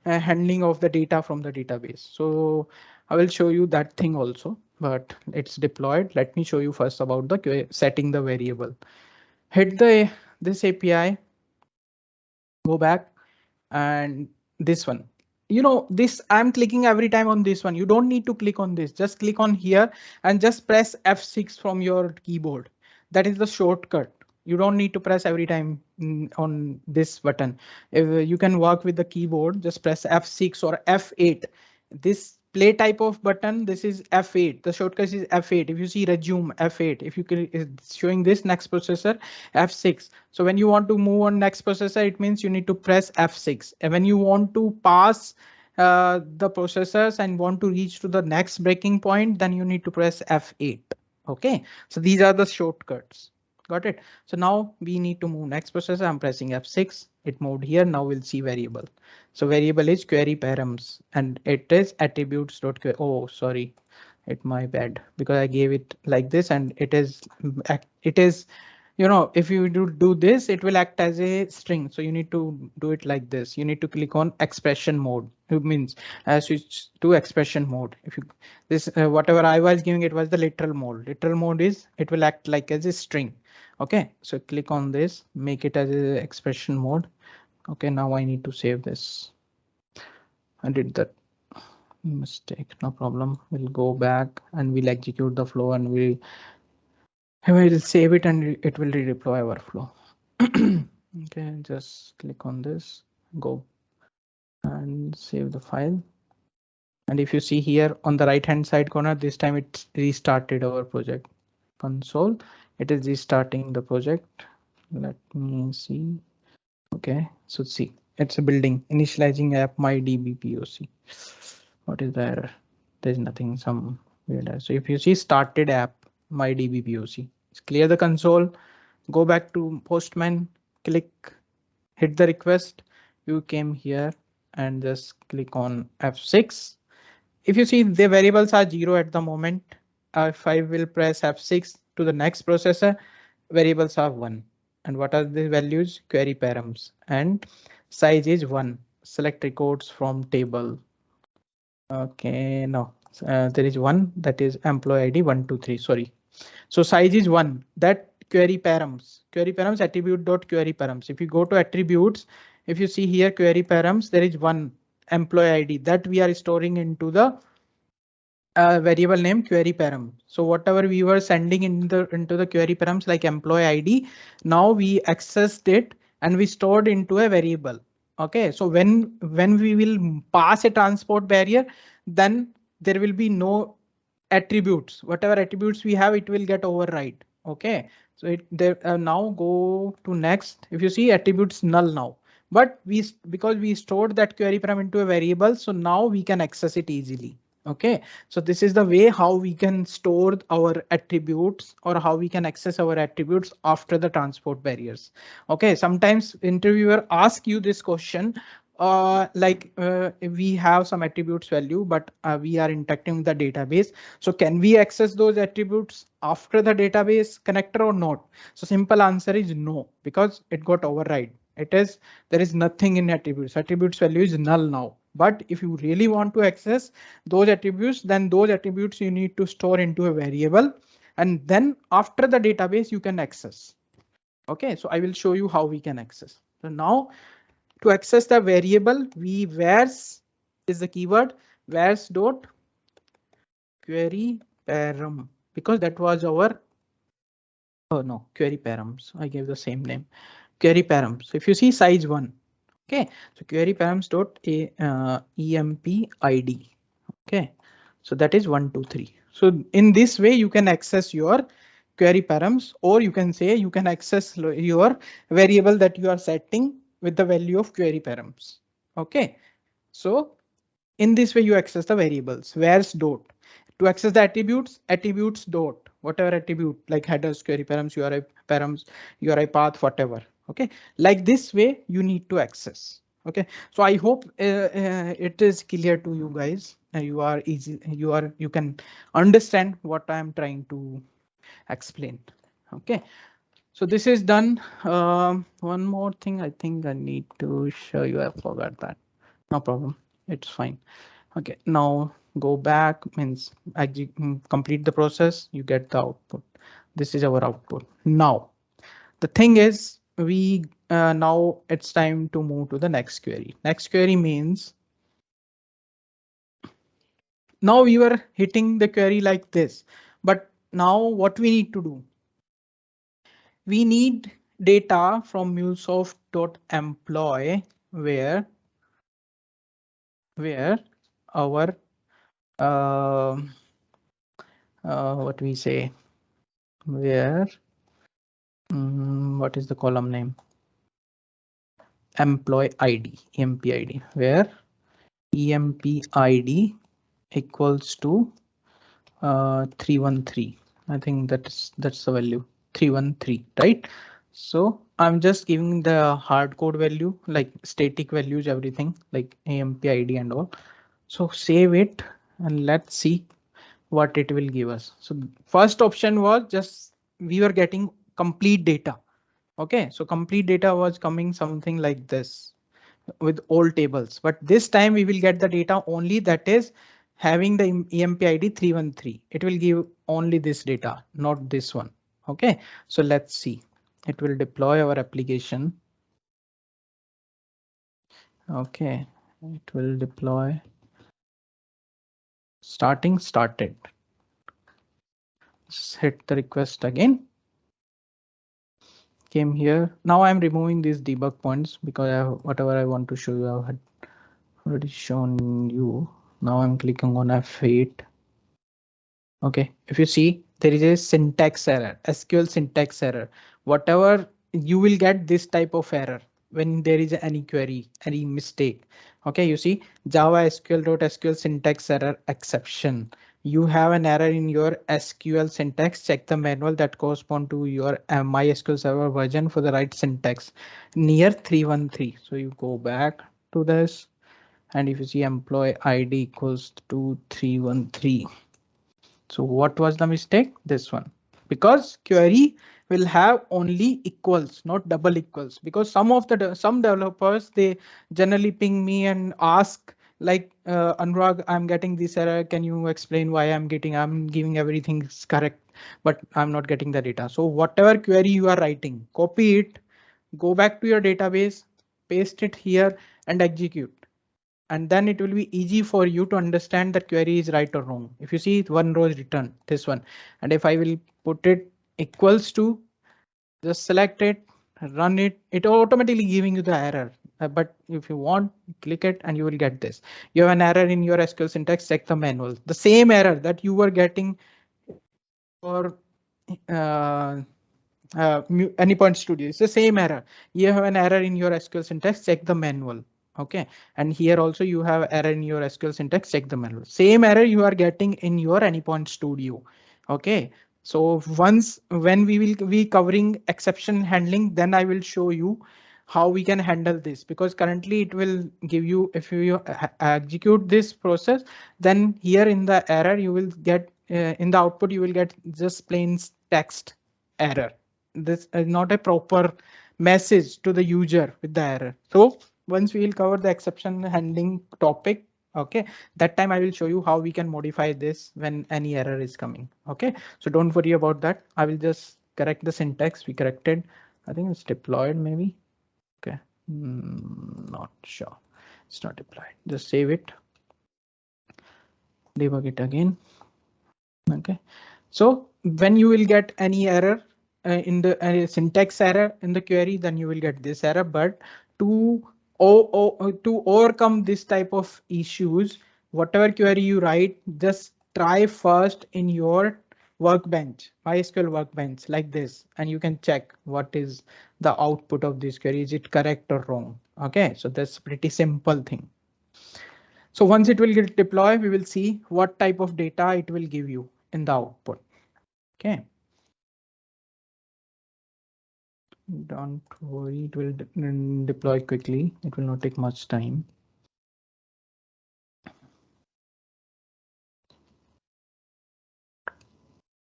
handling of the data from the database. So I will show you that thing also, but it's deployed. Let me show you first about the setting the variable. Hit the this API, go back, and this one, you know, this I'm clicking every time on this one. You don't need to click on this, just click on here and just press F6 from your keyboard. That is the shortcut. You don't need to press every time on this button. If you can work with the keyboard, just press F6 or F8. This play type of button, this is F8. The shortcut is F8. If you see resume, F8. If you can, it's showing this next processor, F6. So when you want to move on next processor, it means you need to press F6. And when you want to pass the processors and want to reach to the next breaking point, then you need to press F8. Okay, so these are the shortcuts. Got it? So now we need to move next processor. I'm pressing F6. It moved here. Now we'll see variable. So variable is query params and it is attributes.query. Oh, sorry, it my bad, because I gave it like this and it is, you know, if you do this, it will act as a string. So you need to do it like this. You need to click on expression mode. It means switch to expression mode. If you this whatever I was giving, it was the literal mode. Literal mode is it will act like as a string. Okay, so click on this, make it as a expression mode. Okay, now I need to save this. I did that mistake, no problem. We'll go back and we'll execute the flow and we'll save it and it will redeploy our flow. Okay, just click on this, go and save the file. And if you see here on the right hand side corner, this time it restarted our project console. It is restarting the project. Let me see. Okay, so see, it's a building initializing app MyDB POC. What is the error? There's nothing, some weird error. So if you see started app MyDB POC, clear the console, go back to Postman, click, hit the request. You came here and just click on F6. If you see the variables are 0 at the moment, if I will press F6 to the next processor, variables are 1. And what are the values? Query params and size is 1. Select records from table. Okay, no, there is one, that is employee ID 123. Sorry. So size is 1. That query params attribute dot query params. If you go to attributes, if you see here query params, there is one employee ID that we are storing into the variable name query param. So whatever we were sending into the query params like employee ID, now we accessed it and we stored into a variable. Okay, so when we will pass a transport barrier, then there will be no attributes. Whatever attributes we have, it will get override. Okay, so it there now go to next. If you see attributes null now, but because we stored that query param into a variable, so now we can access it easily. Okay, so this is the way how we can store our attributes or how we can access our attributes after the transport barriers. Okay, sometimes interviewer ask you this question, we have some attributes value, but we are interacting with the database. So can we access those attributes after the database connector or not? So simple answer is no, because it got override. There is nothing in attributes. Attributes value is null now. But if you really want to access those attributes, then those attributes you need to store into a variable, and then after the database you can access. Okay, so I will show you how we can access. So now to access the variable, we where's is the keyword, where's dot query param, because that was our, oh no, query params. I gave the same name, query params. So if you see size 1. Okay, so query params dot emp id. Okay, so that is 123. So in this way you can access your query params, or you can say you can access your variable that you are setting with the value of query params. Okay, so in this way you access the variables. Where's dot to access the attributes, attributes dot. whatever attribute like headers, query params, URI path, whatever. Okay, like this way you need to access. Okay, so I hope it is clear to you guys. You can understand what I am trying to explain. Okay, so this is done. One more thing I think I need to show you. I forgot that. No problem. It's fine. Okay, now go back, means complete the process. You get the output. This is our output. Now, the thing is, we now it's time to move to the next query. Next query means now we were hitting the query like this, but now what we need to do? We need data from MuleSoft.employ where our what we say, where what is the column name? Employee ID, EMP ID, where EMP ID equals to 313. I think that's the value 313, right? So I'm just giving the hard code value, like static values, everything like EMP ID and all. So save it and let's see what it will give us. So first option was just we were getting complete data. Okay, so complete data was coming something like this with all tables, but this time we will get the data only that is having the EMP ID 313. It will give only this data, not this one. Okay, so let's see. It will deploy our application. Okay, it will deploy. Started. Just hit the request again. Came here. Now I'm removing these debug points because whatever I want to show you, I had already shown you. Now I'm clicking on F8. Okay, if you see there is a syntax error, SQL syntax error. Whatever you will get this type of error when there is any query, any mistake. Okay, you see Java SQL syntax error exception. You have an error in your SQL syntax. Check the manual that correspond to your MySQL Server version for the right syntax near 313. So you go back to this, and if you see employee ID equals to 313. So what was the mistake? This one, because query will have only equals, not double equals, because some developers, they generally ping me and ask like Anurag, I'm getting this error. Can you explain why I'm giving everything is correct, but I'm not getting the data. So whatever query you are writing, copy it, go back to your database, paste it here and execute, and then it will be easy for you to understand that query is right or wrong. If you see one row is returned, this one, and if I will put it equals to, just select it, run it, it automatically giving you the error. But if you want, click it and you will get this. You have an error in your SQL syntax, check the manual. The same error that you were getting for uh, Anypoint Studio. It's the same error. You have an error in your SQL syntax, check the manual. Okay, and here also you have error in your SQL syntax, check the manual. Same error you are getting in your Anypoint Studio. Okay, so once when we will be covering exception handling, then I will show you how we can handle this, because currently it will give you, if you execute this process, then here in the error you will get in the output you will get just plain text error. This is not a proper message to the user with the error. So once we will cover the exception handling topic, okay, that time I will show you how we can modify this when any error is coming. Okay, so don't worry about that. I will just correct the syntax we corrected. I think it's deployed maybe. Okay, not sure. It's not deployed. Just save it, debug it again. Okay, so when you will get any error in the syntax error in the query, then you will get this error. But to overcome this type of issues, whatever query you write, just try first in your workbench, MySQL workbench like this, and you can check what is the output of this query. Is it correct or wrong? Okay, so that's pretty simple thing. So once it will get deployed, we will see what type of data it will give you in the output. Okay. Don't worry, it will deploy quickly. It will not take much time.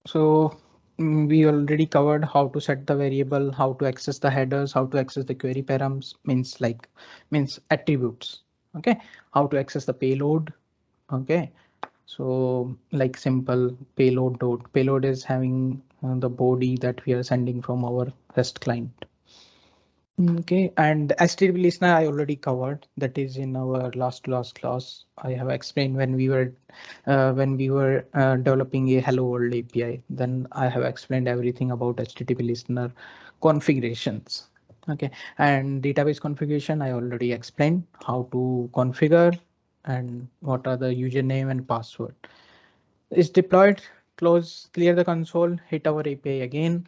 So we already covered how to set the variable, how to access the headers, how to access the query params, means attributes. Okay, how to access the payload. Okay, so like simple payload is having the body that we are sending from our REST client. Okay, and HTTP listener I already covered. That is in our last class. I have explained when we were developing a Hello World API. Then I have explained everything about HTTP listener configurations. Okay, and database configuration I already explained how to configure and what are the username and password. It's deployed. Clear the console. Hit our API again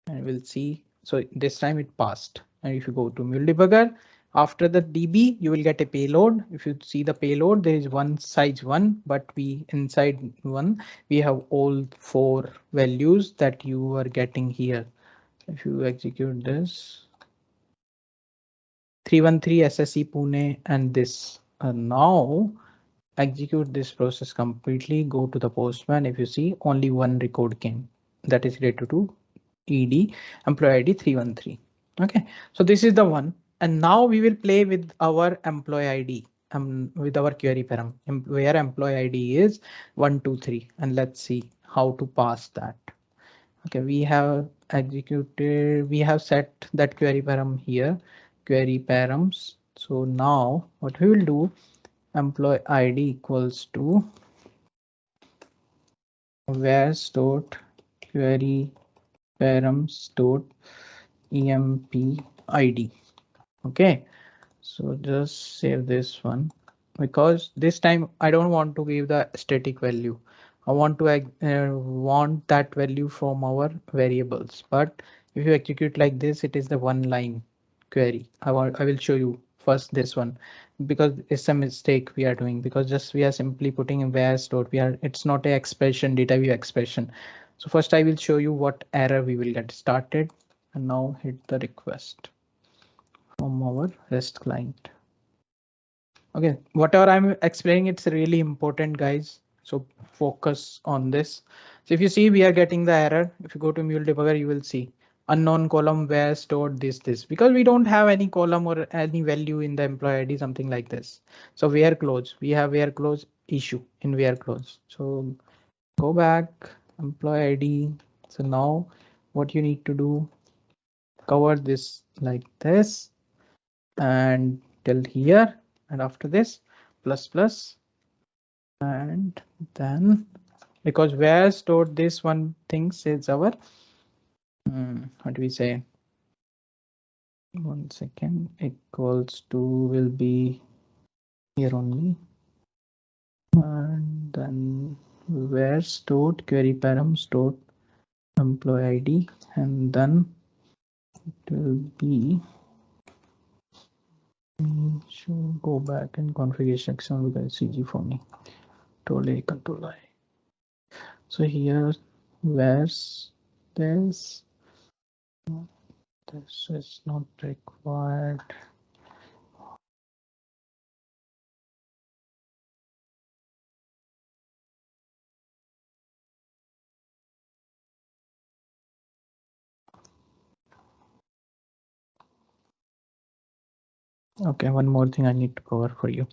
and we'll see. So this time it passed. And if you go to Mule debugger, after the DB, you will get a payload. If you see the payload, there is one size one, but we inside one, we have all four values that you are getting here. If you execute this, 313 SSE Pune and this. Now execute this process completely. Go to the Postman. If you see only one record came, that is related to ed employee id 313. Okay, so this is the one, and now we will play with our employee id with our query param where employee id is 123, and let's see how to pass that. Okay, we have executed, we have set that query param here, query params. So now what we will do, employee id equals to where's dot query params dot emp id. Okay, so just save this one because this time I don't want to give the static value. I want to want that value from our variables. But if you execute like this, it is the one line query. I will show you first this one because it's a mistake we are doing, because just we are simply putting in where stored. It's not a expression, data view expression. So first I will show you what error we will get started, and now hit the request from our REST client. Okay, whatever I'm explaining, it's really important, guys. So focus on this. So if you see, we are getting the error. If you go to Mule debugger, you will see unknown column where stored this because we don't have any column or any value in the employee ID, something like this. So where close, we have where close issue in where close. So go back, employee ID. So now what you need to do, cover this like this and till here, and after this plus plus, and then because where stored this one things is our what do we say, 1 second, equals to will be here only, and then where stored query param stored employee id, and then it will be should go back in configuration section because CG for me. Control I. So here, where's this? This is not required. Okay, one more thing I need to cover for you.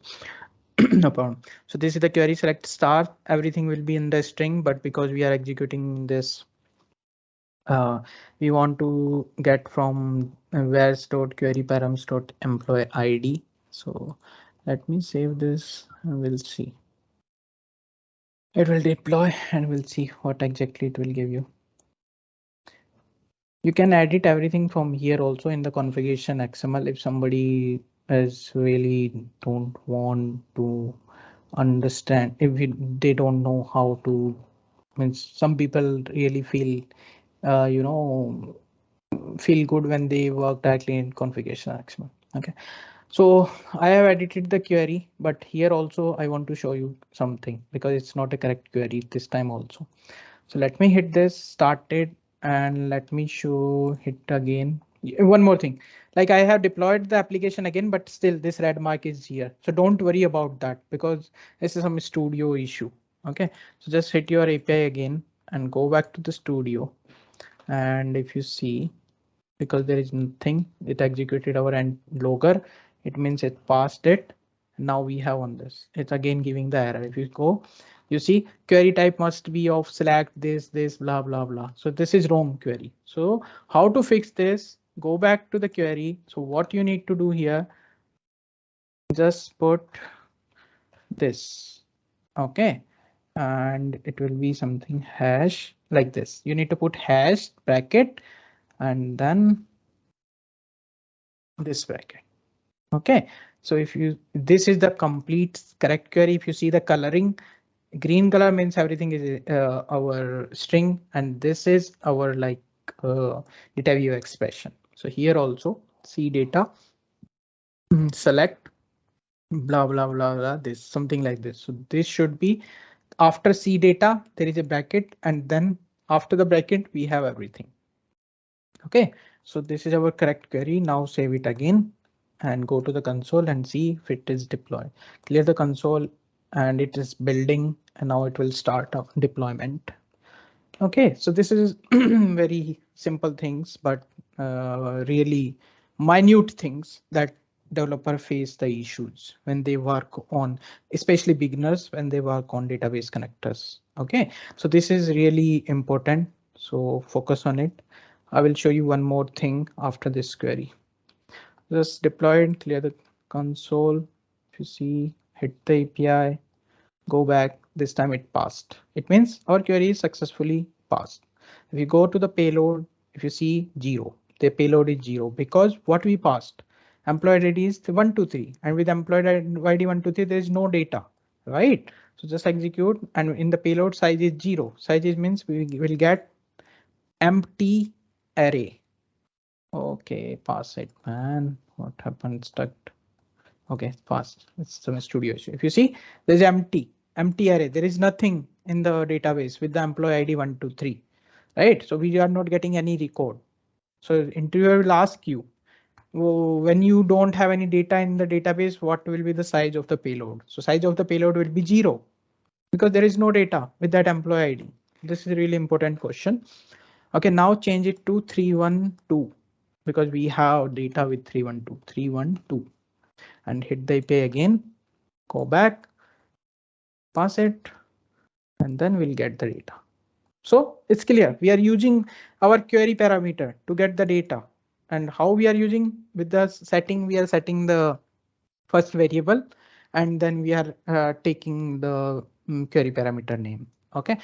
No problem. So this is the query select star. Everything will be in the string, but because we are executing this, we want to get from where stored query params dot employee ID. So let me save this and we'll see. It will deploy and we'll see what exactly it will give you. You can edit everything from here also in the configuration XML if somebody is really don't want to understand, if they don't know how to, means some people really feel feel good when they work directly in configuration XML. Okay, so I have edited the query, but here also I want to show you something because it's not a correct query this time also. So let me hit this started and let me show hit again. One more thing, like I have deployed the application again, but still this red mark is here. So don't worry about that because this is some studio issue. Okay, so just hit your API again and go back to the studio. And if you see, because there is nothing, it executed our end logger. It means it passed it. Now we have on this, it's again giving the error. If you go, you see query type must be of select this blah blah blah. So this is wrong query. So how to fix this? Go back to the query. So what you need to do here, just put this. Okay, and it will be something hash like this. You need to put hash bracket and then this bracket. Okay, so if you, this is the complete correct query. If you see the coloring, green color means everything is our string, and this is our like data view expression. So here also see data select blah blah blah blah, this something like this. So this should be after C data there is a bracket, and then after the bracket we have everything. Okay, so this is our correct query. Now save it again and go to the console and see if it is deployed. Clear the console and it is building, and now it will start up deployment. Okay, so this is very simple things, but really minute things that developer face the issues when they work on, especially beginners when they work on database connectors. Okay, so this is really important. So focus on it. I will show you one more thing after this query. Just deploy and clear the console. If you see, hit the API, go back. This time it passed. It means our query is successfully passed. If you go to the payload, if you see 0, the payload is 0 because what we passed, employee ID is 123, and with employee ID 123 there is no data, right? So just execute, and in the payload size is 0. Size is means we will get empty array. Okay, pass it, man. What happened? Stuck. Okay, fast. It's some studio issue. If you see, there's empty array. There is nothing in the database with the employee ID 123, right? So we are not getting any record. So interviewer will ask you, when you don't have any data in the database, what will be the size of the payload? So size of the payload will be 0 because there is no data with that employee ID. This is a really important question. Okay, now change it to 312 because we have data with 312, and hit the API again, go back, pass it, and then we'll get the data. So it's clear. We are using our query parameter to get the data, and how we are using with the setting, we are setting the first variable, and then we are taking the query parameter name. Okay,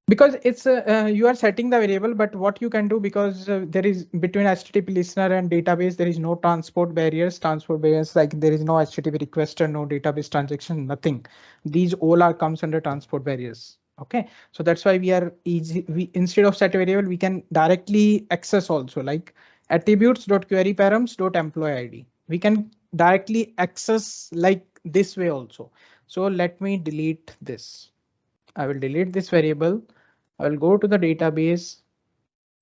because it's you are setting the variable, but what you can do, because there is between HTTP listener and database, there is no transport barriers. Like there is no HTTP requester, no database transaction, nothing. These all are comes under transport barriers. Okay, so that's why we are easy. We, instead of set variable, we can directly access also, like attributes.queryparams.employee ID. We can directly access like this way also. So let me delete this. I will delete this variable. I will go to the database.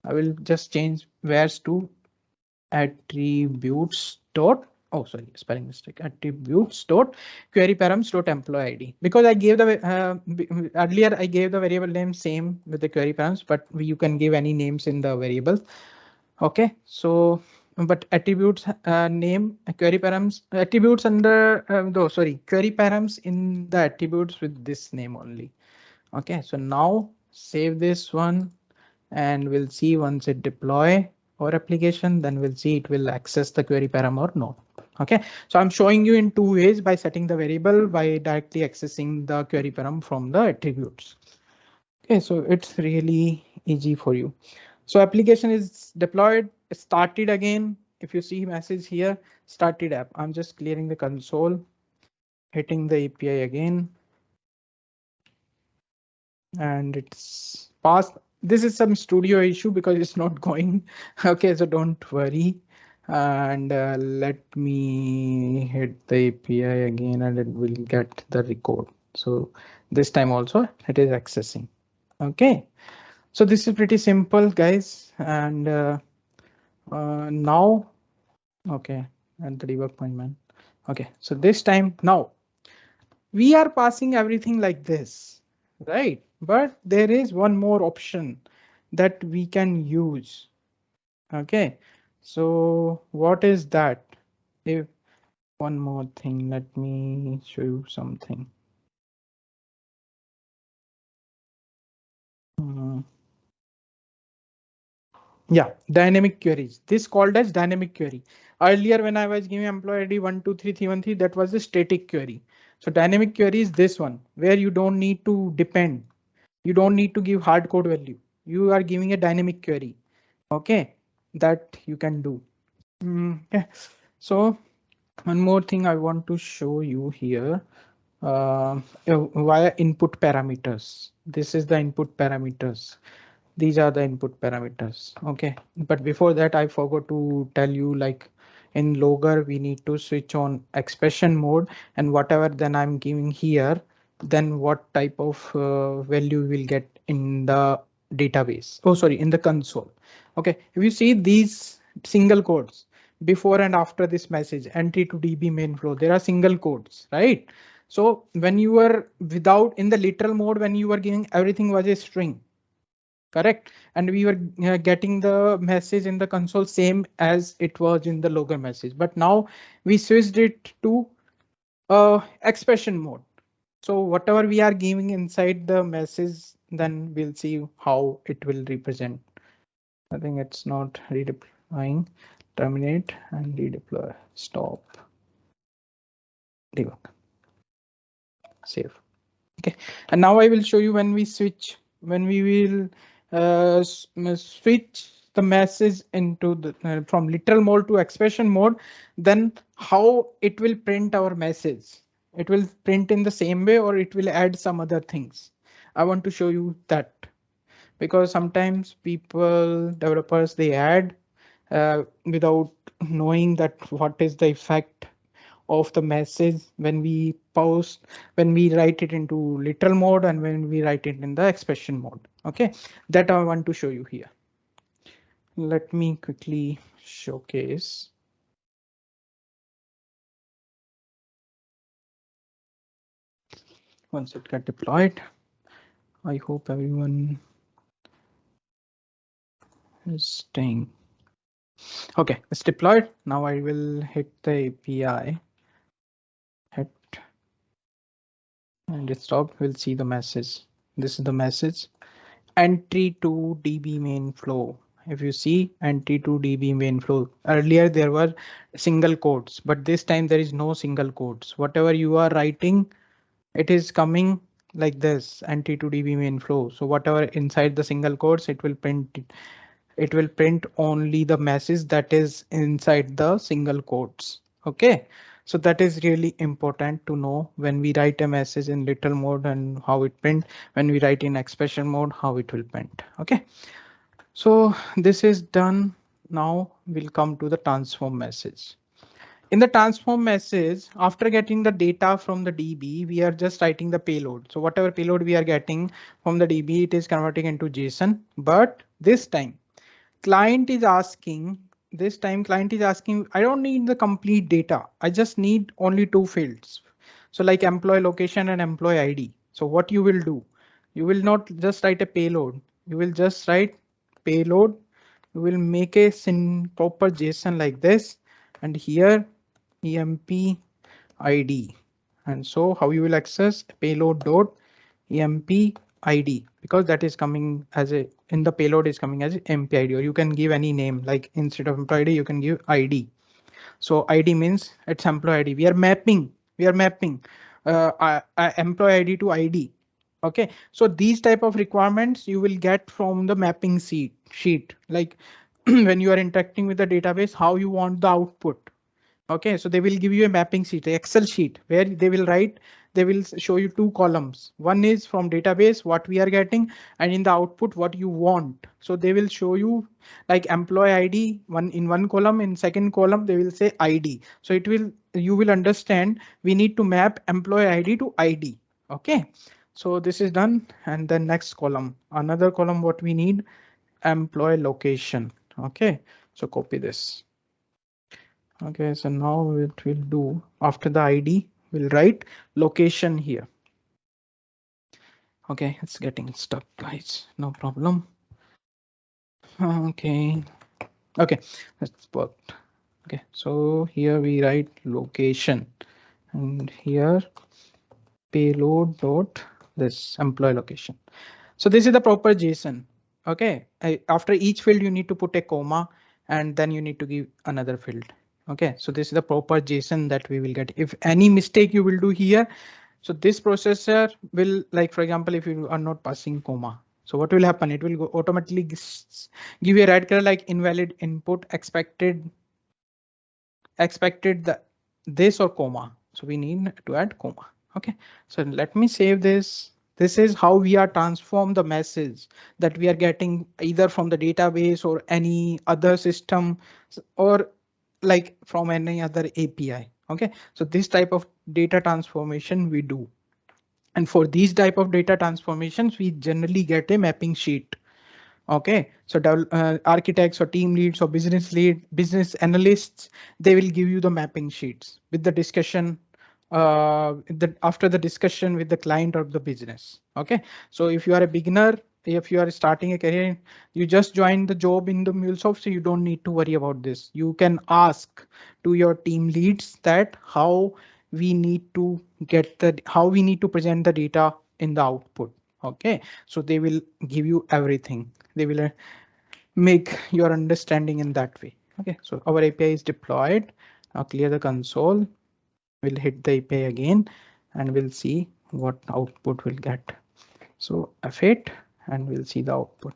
I will just change where's to attributes dot, oh sorry, spelling mistake, attributes dot query params dot employee ID, because I gave the earlier I gave the variable name same with the query params, but you can give any names in the variables. Okay, so but attributes name query params attributes under query params in the attributes with this name only. Okay, so now save this one, and we'll see once it deploy our application, then we'll see it will access the query param or not. Okay, so I'm showing you in two ways: by setting the variable, by directly accessing the query param from the attributes. Okay, so it's really easy for you. So application is deployed, started again. If you see message here, started app, I'm just clearing the console, hitting the API again, and it's passed. This is some studio issue because it's not going. Okay, so don't worry, and let me hit the API again and it will get the record. So this time also it is accessing. Okay, So this is pretty simple, guys. And now, okay, and the debug point man. Okay, so this time now we are passing everything like this, right? But there is one more option that we can use. Okay, so what is that? If one more thing, let me show you something. Yeah, dynamic queries. This called as dynamic query. Earlier, when I was giving employee ID 123313, that was a static query. So dynamic query is this one, where you don't need to depend. You don't need to give hard code value. You are giving a dynamic query. Okay, that you can do. Okay. So one more thing I want to show you here via input parameters. This is the input parameters. These are the input parameters. Okay, but before that I forgot to tell you, like in logger we need to switch on expression mode, and whatever then I'm giving here, then what type of value we'll get in the database, oh sorry, in the console. Okay, if you see these single quotes before and after this message entry to db main flow, there are single quotes, right? So when you were without in the literal mode, when you were giving everything was a string, correct, and we were getting the message in the console same as it was in the logger message, but now we switched it to expression mode. So whatever we are giving inside the message, then we'll see how it will represent. I think it's not redeploying. Terminate and redeploy. Stop. Debug. Save. Okay, and now I will show you when we switch, when we will switch the message into the from literal mode to expression mode, then how it will print our message. It will print in the same way or it will add some other things. I want to show you that, because sometimes people, developers, they add without knowing that what is the effect of the message when we post, when we write it into literal mode and when we write it in the expression mode. Okay, that I want to show you here. Let me quickly showcase. Once it got deployed, I hope everyone is staying. Okay, it's deployed. Now I will hit the API, hit and it stopped. We'll see the message. This is the message. Entry to DB main flow. If you see entry to DB main flow, earlier there were single quotes, but this time there is no single quotes. Whatever you are writing, it is coming like this, entry to DB main flow. So whatever inside the single quotes, it will print it. It will print only the message that is inside the single quotes. Okay, so that is really important to know when we write a message in literal mode and how it print, when we write in expression mode, how it will print. Okay, so this is done. Now we'll come to the transform message. In the transform message, after getting the data from the DB, we are just writing the payload. So whatever payload we are getting from the DB, it is converting into JSON. But this time client is asking, client is asking, I don't need the complete data. I just need only two fields. So like employee location and employee ID. So what you will do, you will not just write a payload. You will just write payload. You will make a proper JSON like this. And here emp ID. And so how you will access payload dot emp ID, because that is coming as a, in the payload is coming as emp ID, or you can give any name, like instead of employee ID you can give ID. So ID means it's employee ID. We are mapping employee ID to ID. Okay, so these type of requirements you will get from the mapping sheet, like when you are interacting with the database, how you want the output. Okay, so they will give you a mapping sheet, a Excel sheet, where they will write, they will show you two columns. One is from database, what we are getting, and in the output, what you want. So they will show you like employee ID one column, in second column, they will say ID. So you will understand we need to map employee ID to ID. Okay, So this is done. And then next column, another column, what we need, employee location. Okay, so copy this. Okay, so now what we'll do after the ID, we'll write location here. Okay, it's getting stuck, guys. No problem. Okay, that's worked. Okay, so here we write location, and here payload dot this employee location. So this is the proper JSON. Okay, after each field you need to put a comma, and then you need to give another field. Okay, so this is the proper JSON that we will get. If any mistake you will do here, so this processor will, like for example, if you are not passing comma, so what will happen? It will go automatically give you a red color like invalid input, expected the this or comma. So we need to add comma. Okay, so let me save this. This is how we are transform the message that we are getting either from the database or any other system or like from any other API. Okay, so this type of data transformation we do. And for these type of data transformations, we generally get a mapping sheet. Okay, so architects or team leads or business analysts, they will give you the mapping sheets with the discussion after the discussion with the client or the business. Okay, so if you are a beginner, if you are starting a career, you just join the job in the MuleSoft, so you don't need to worry about this. You can ask to your team leads that how we need to how we need to present the data in the output. Okay, so they will give you everything. They will make your understanding in that way. Okay, so our API is deployed. Now clear the console. We'll hit the API again and we'll see what output we'll get. So F8 and we'll see the output.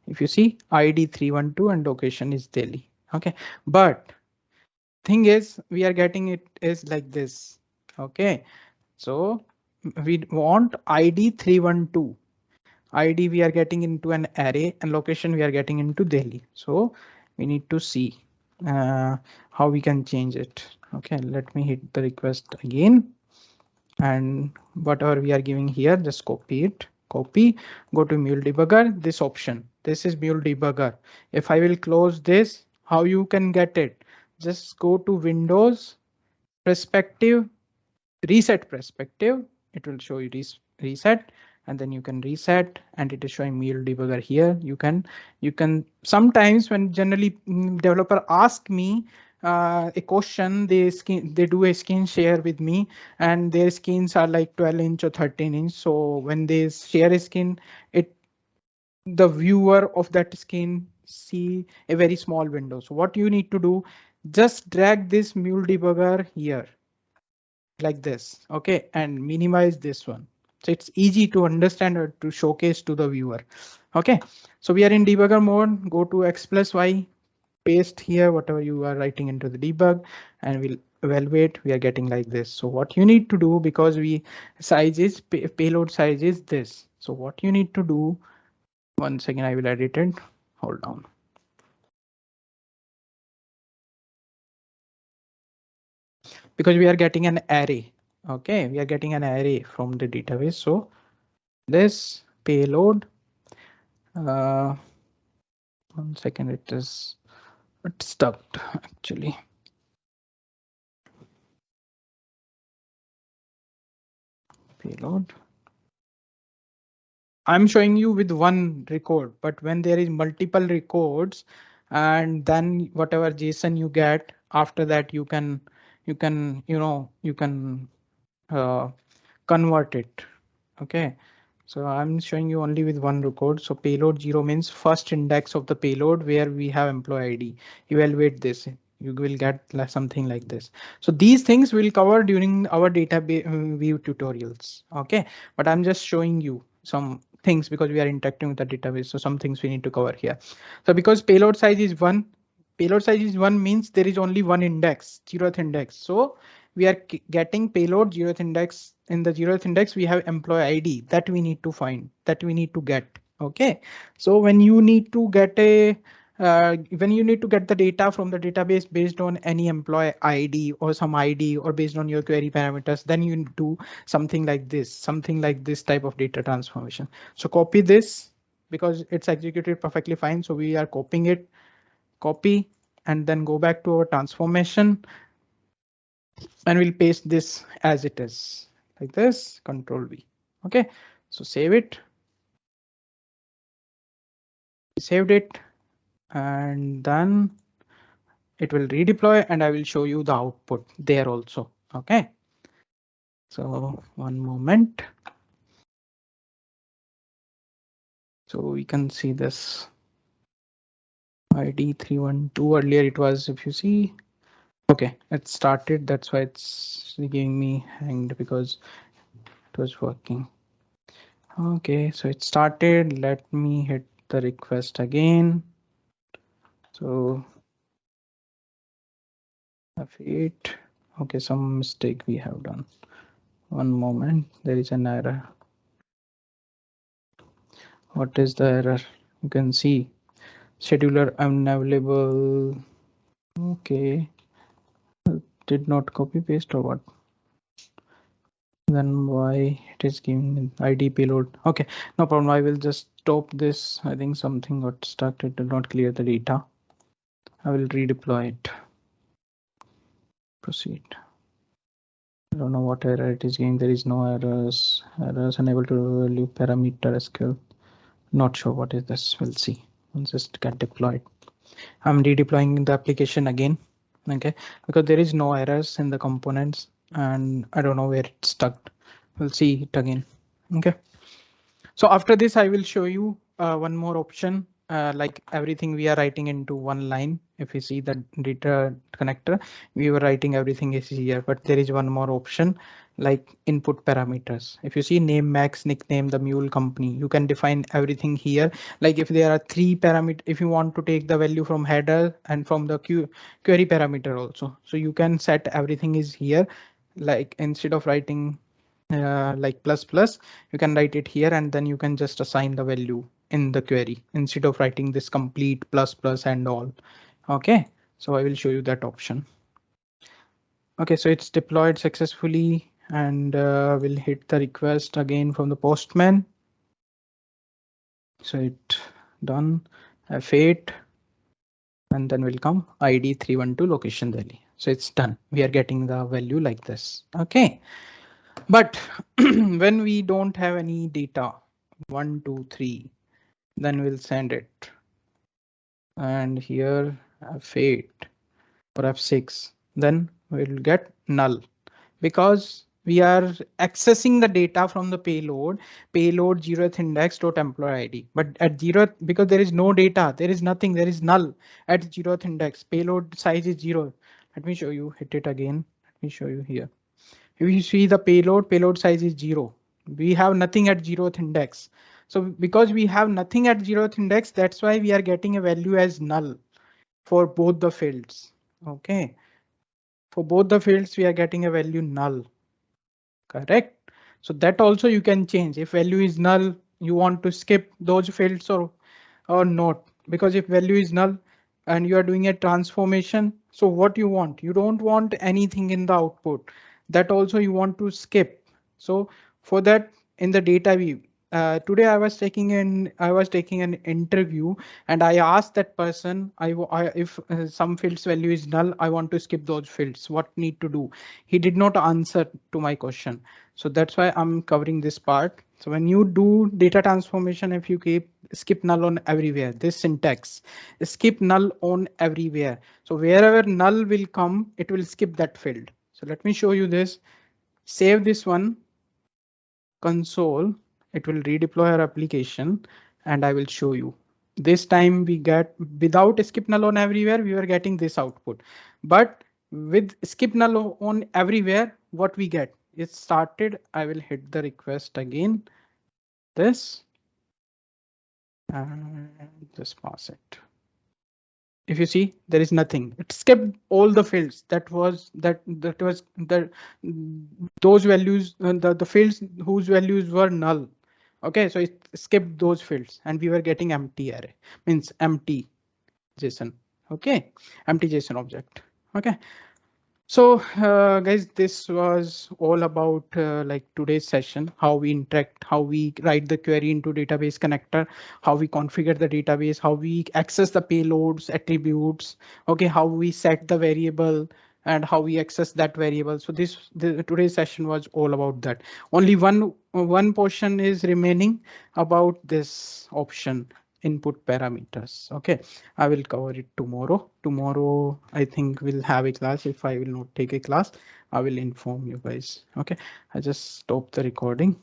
If you see ID 312 and location is Delhi. Okay, but thing is we are getting it is like this. Okay, so we want ID 312. ID we are getting into an array and location we are getting into Delhi. So we need to see how we can change it. Okay, let me hit the request again. And whatever we are giving here, just copy it. Copy, go to Mule Debugger, this option. This is Mule Debugger. If I will close this, how you can get it? Just go to Windows, Perspective, reset perspective. It will show you reset, and then you can reset, and it is showing Mule Debugger here. You can sometimes when generally developer ask me a question, they do a screen share with me, and their screens are like 12-inch or 13-inch. So when they share a screen, the viewer of that screen see a very small window. So what you need to do, just drag this Mule Debugger here like this. Okay, and minimize this one, so it's easy to understand or to showcase to the viewer. Okay, so we are in debugger mode. Go to x plus y, paste here whatever you are writing into the debug, and we'll evaluate. We are getting like this. So what you need to do, because payload size is this, so what you need to do, once again I will edit it, hold on. Because we are getting an array. Okay, we are getting an array from the database. So this payload, 1 second, it's stuck actually. Payload. I'm showing you with one record, but when there is multiple records, and then whatever JSON you get after that, you can convert it. Okay, so I'm showing you only with one record. So payload 0 means first index of the payload where we have employee ID. Evaluate this. You will get something like this. So these things will cover during our database view tutorials. Okay, but I'm just showing you some things because we are interacting with the database. So some things we need to cover here. So because payload size is 1, means there is only one index, 0th index. So we are getting payload 0th index. In the 0th index we have employee ID that we need to find, that we need to get. Okay, so when you need to get a when you need to get the data from the database based on any employee ID or some ID or based on your query parameters, then you do something like this type of data transformation. So copy this because it's executed perfectly fine. So we are copying it, copy, and then go back to our transformation and we'll paste this as it is like this, Control V. Okay, so save it. Saved it, and then it will redeploy and I will show you the output there also. Okay, so one moment. So we can see this ID 312. Earlier it was, if you see, okay, it started. That's why it's giving me hanged because it was working. Okay, so it started. Let me hit the request again. So F8. Okay, some mistake we have done. One moment, there is an error. What is the error? You can see scheduler unavailable. Okay, did not copy paste or what? Then why it is giving ID payload? Okay, no problem. I will just stop this. I think something got stuck. It did not clear the data. I will redeploy it. Proceed. I don't know what error it is giving. There is no errors. Errors unable to value parameter SQL. Not sure what is this. We'll see once it get deployed. I'm redeploying the application again. Okay, because there is no errors in the components and I don't know where it's stuck. We'll see it again. Okay, so after this I will show you one more option, like everything we are writing into one line. If you see the data connector, we were writing everything is here, but there is one more option like input parameters. If you see name, max, nickname, the mule company, you can define everything here. Like if there are three parameters, if you want to take the value from header and from the query parameter also, so you can set everything is here. Like instead of writing like plus plus, you can write it here and then you can just assign the value in the query instead of writing this complete plus plus and all. Okay, so I will show you that option. Okay, so it's deployed successfully and we'll hit the request again from the postman. So it done. F8 and then will come ID 312 location Delhi. So it's done. We are getting the value like this. Okay, but when we don't have any data, 1 2 3, then we'll send it, and here F8 or F6, then we'll get null because we are accessing the data from the payload 0th index dot employee ID, but at 0th, because there is no data, there is nothing, there is null at 0th index. Payload size is 0. Let me show you. Hit it again. Let me show you here. If you see the payload size is 0. We have nothing at 0th index. So because we have nothing at 0th index, that's why we are getting a value as null for both the fields. Okay, for both the fields we are getting a value null. Correct. So that also you can change. If value is null, you want to skip those fields or not, because if value is null and you are doing a transformation, so what you want, you don't want anything in the output, that also you want to skip. So for that, in the data view, today I was taking an interview and I asked that person, if some fields value is null, I want to skip those fields, what need to do. He did not answer to my question, so that's why I'm covering this part. So when you do data transformation, if you keep skip null on everywhere, this syntax, skip null on everywhere. So wherever null will come, it will skip that field. So let me show you this. Save this one, console. It will redeploy our application and I will show you. This time we get, without skip null on everywhere, we were getting this output, but with skip null on everywhere, what we get, it started. I will hit the request again, this, and just pass it. If you see, there is nothing. It skipped all the fields. That was those values, the fields whose values were null. Okay, so it skipped those fields and we were getting empty array, means empty. JSON. Okay, empty JSON object. Okay. So guys, this was all about like today's session, how we interact, how we write the query into database connector, how we configure the database, how we access the payloads, attributes, okay, how we set the variable and how we access that variable. So today's session was all about that. Only one portion is remaining about this option, input parameters. Okay, I will cover it tomorrow. Tomorrow, I think we'll have a class. If I will not take a class, I will inform you guys. Okay, I just stop the recording.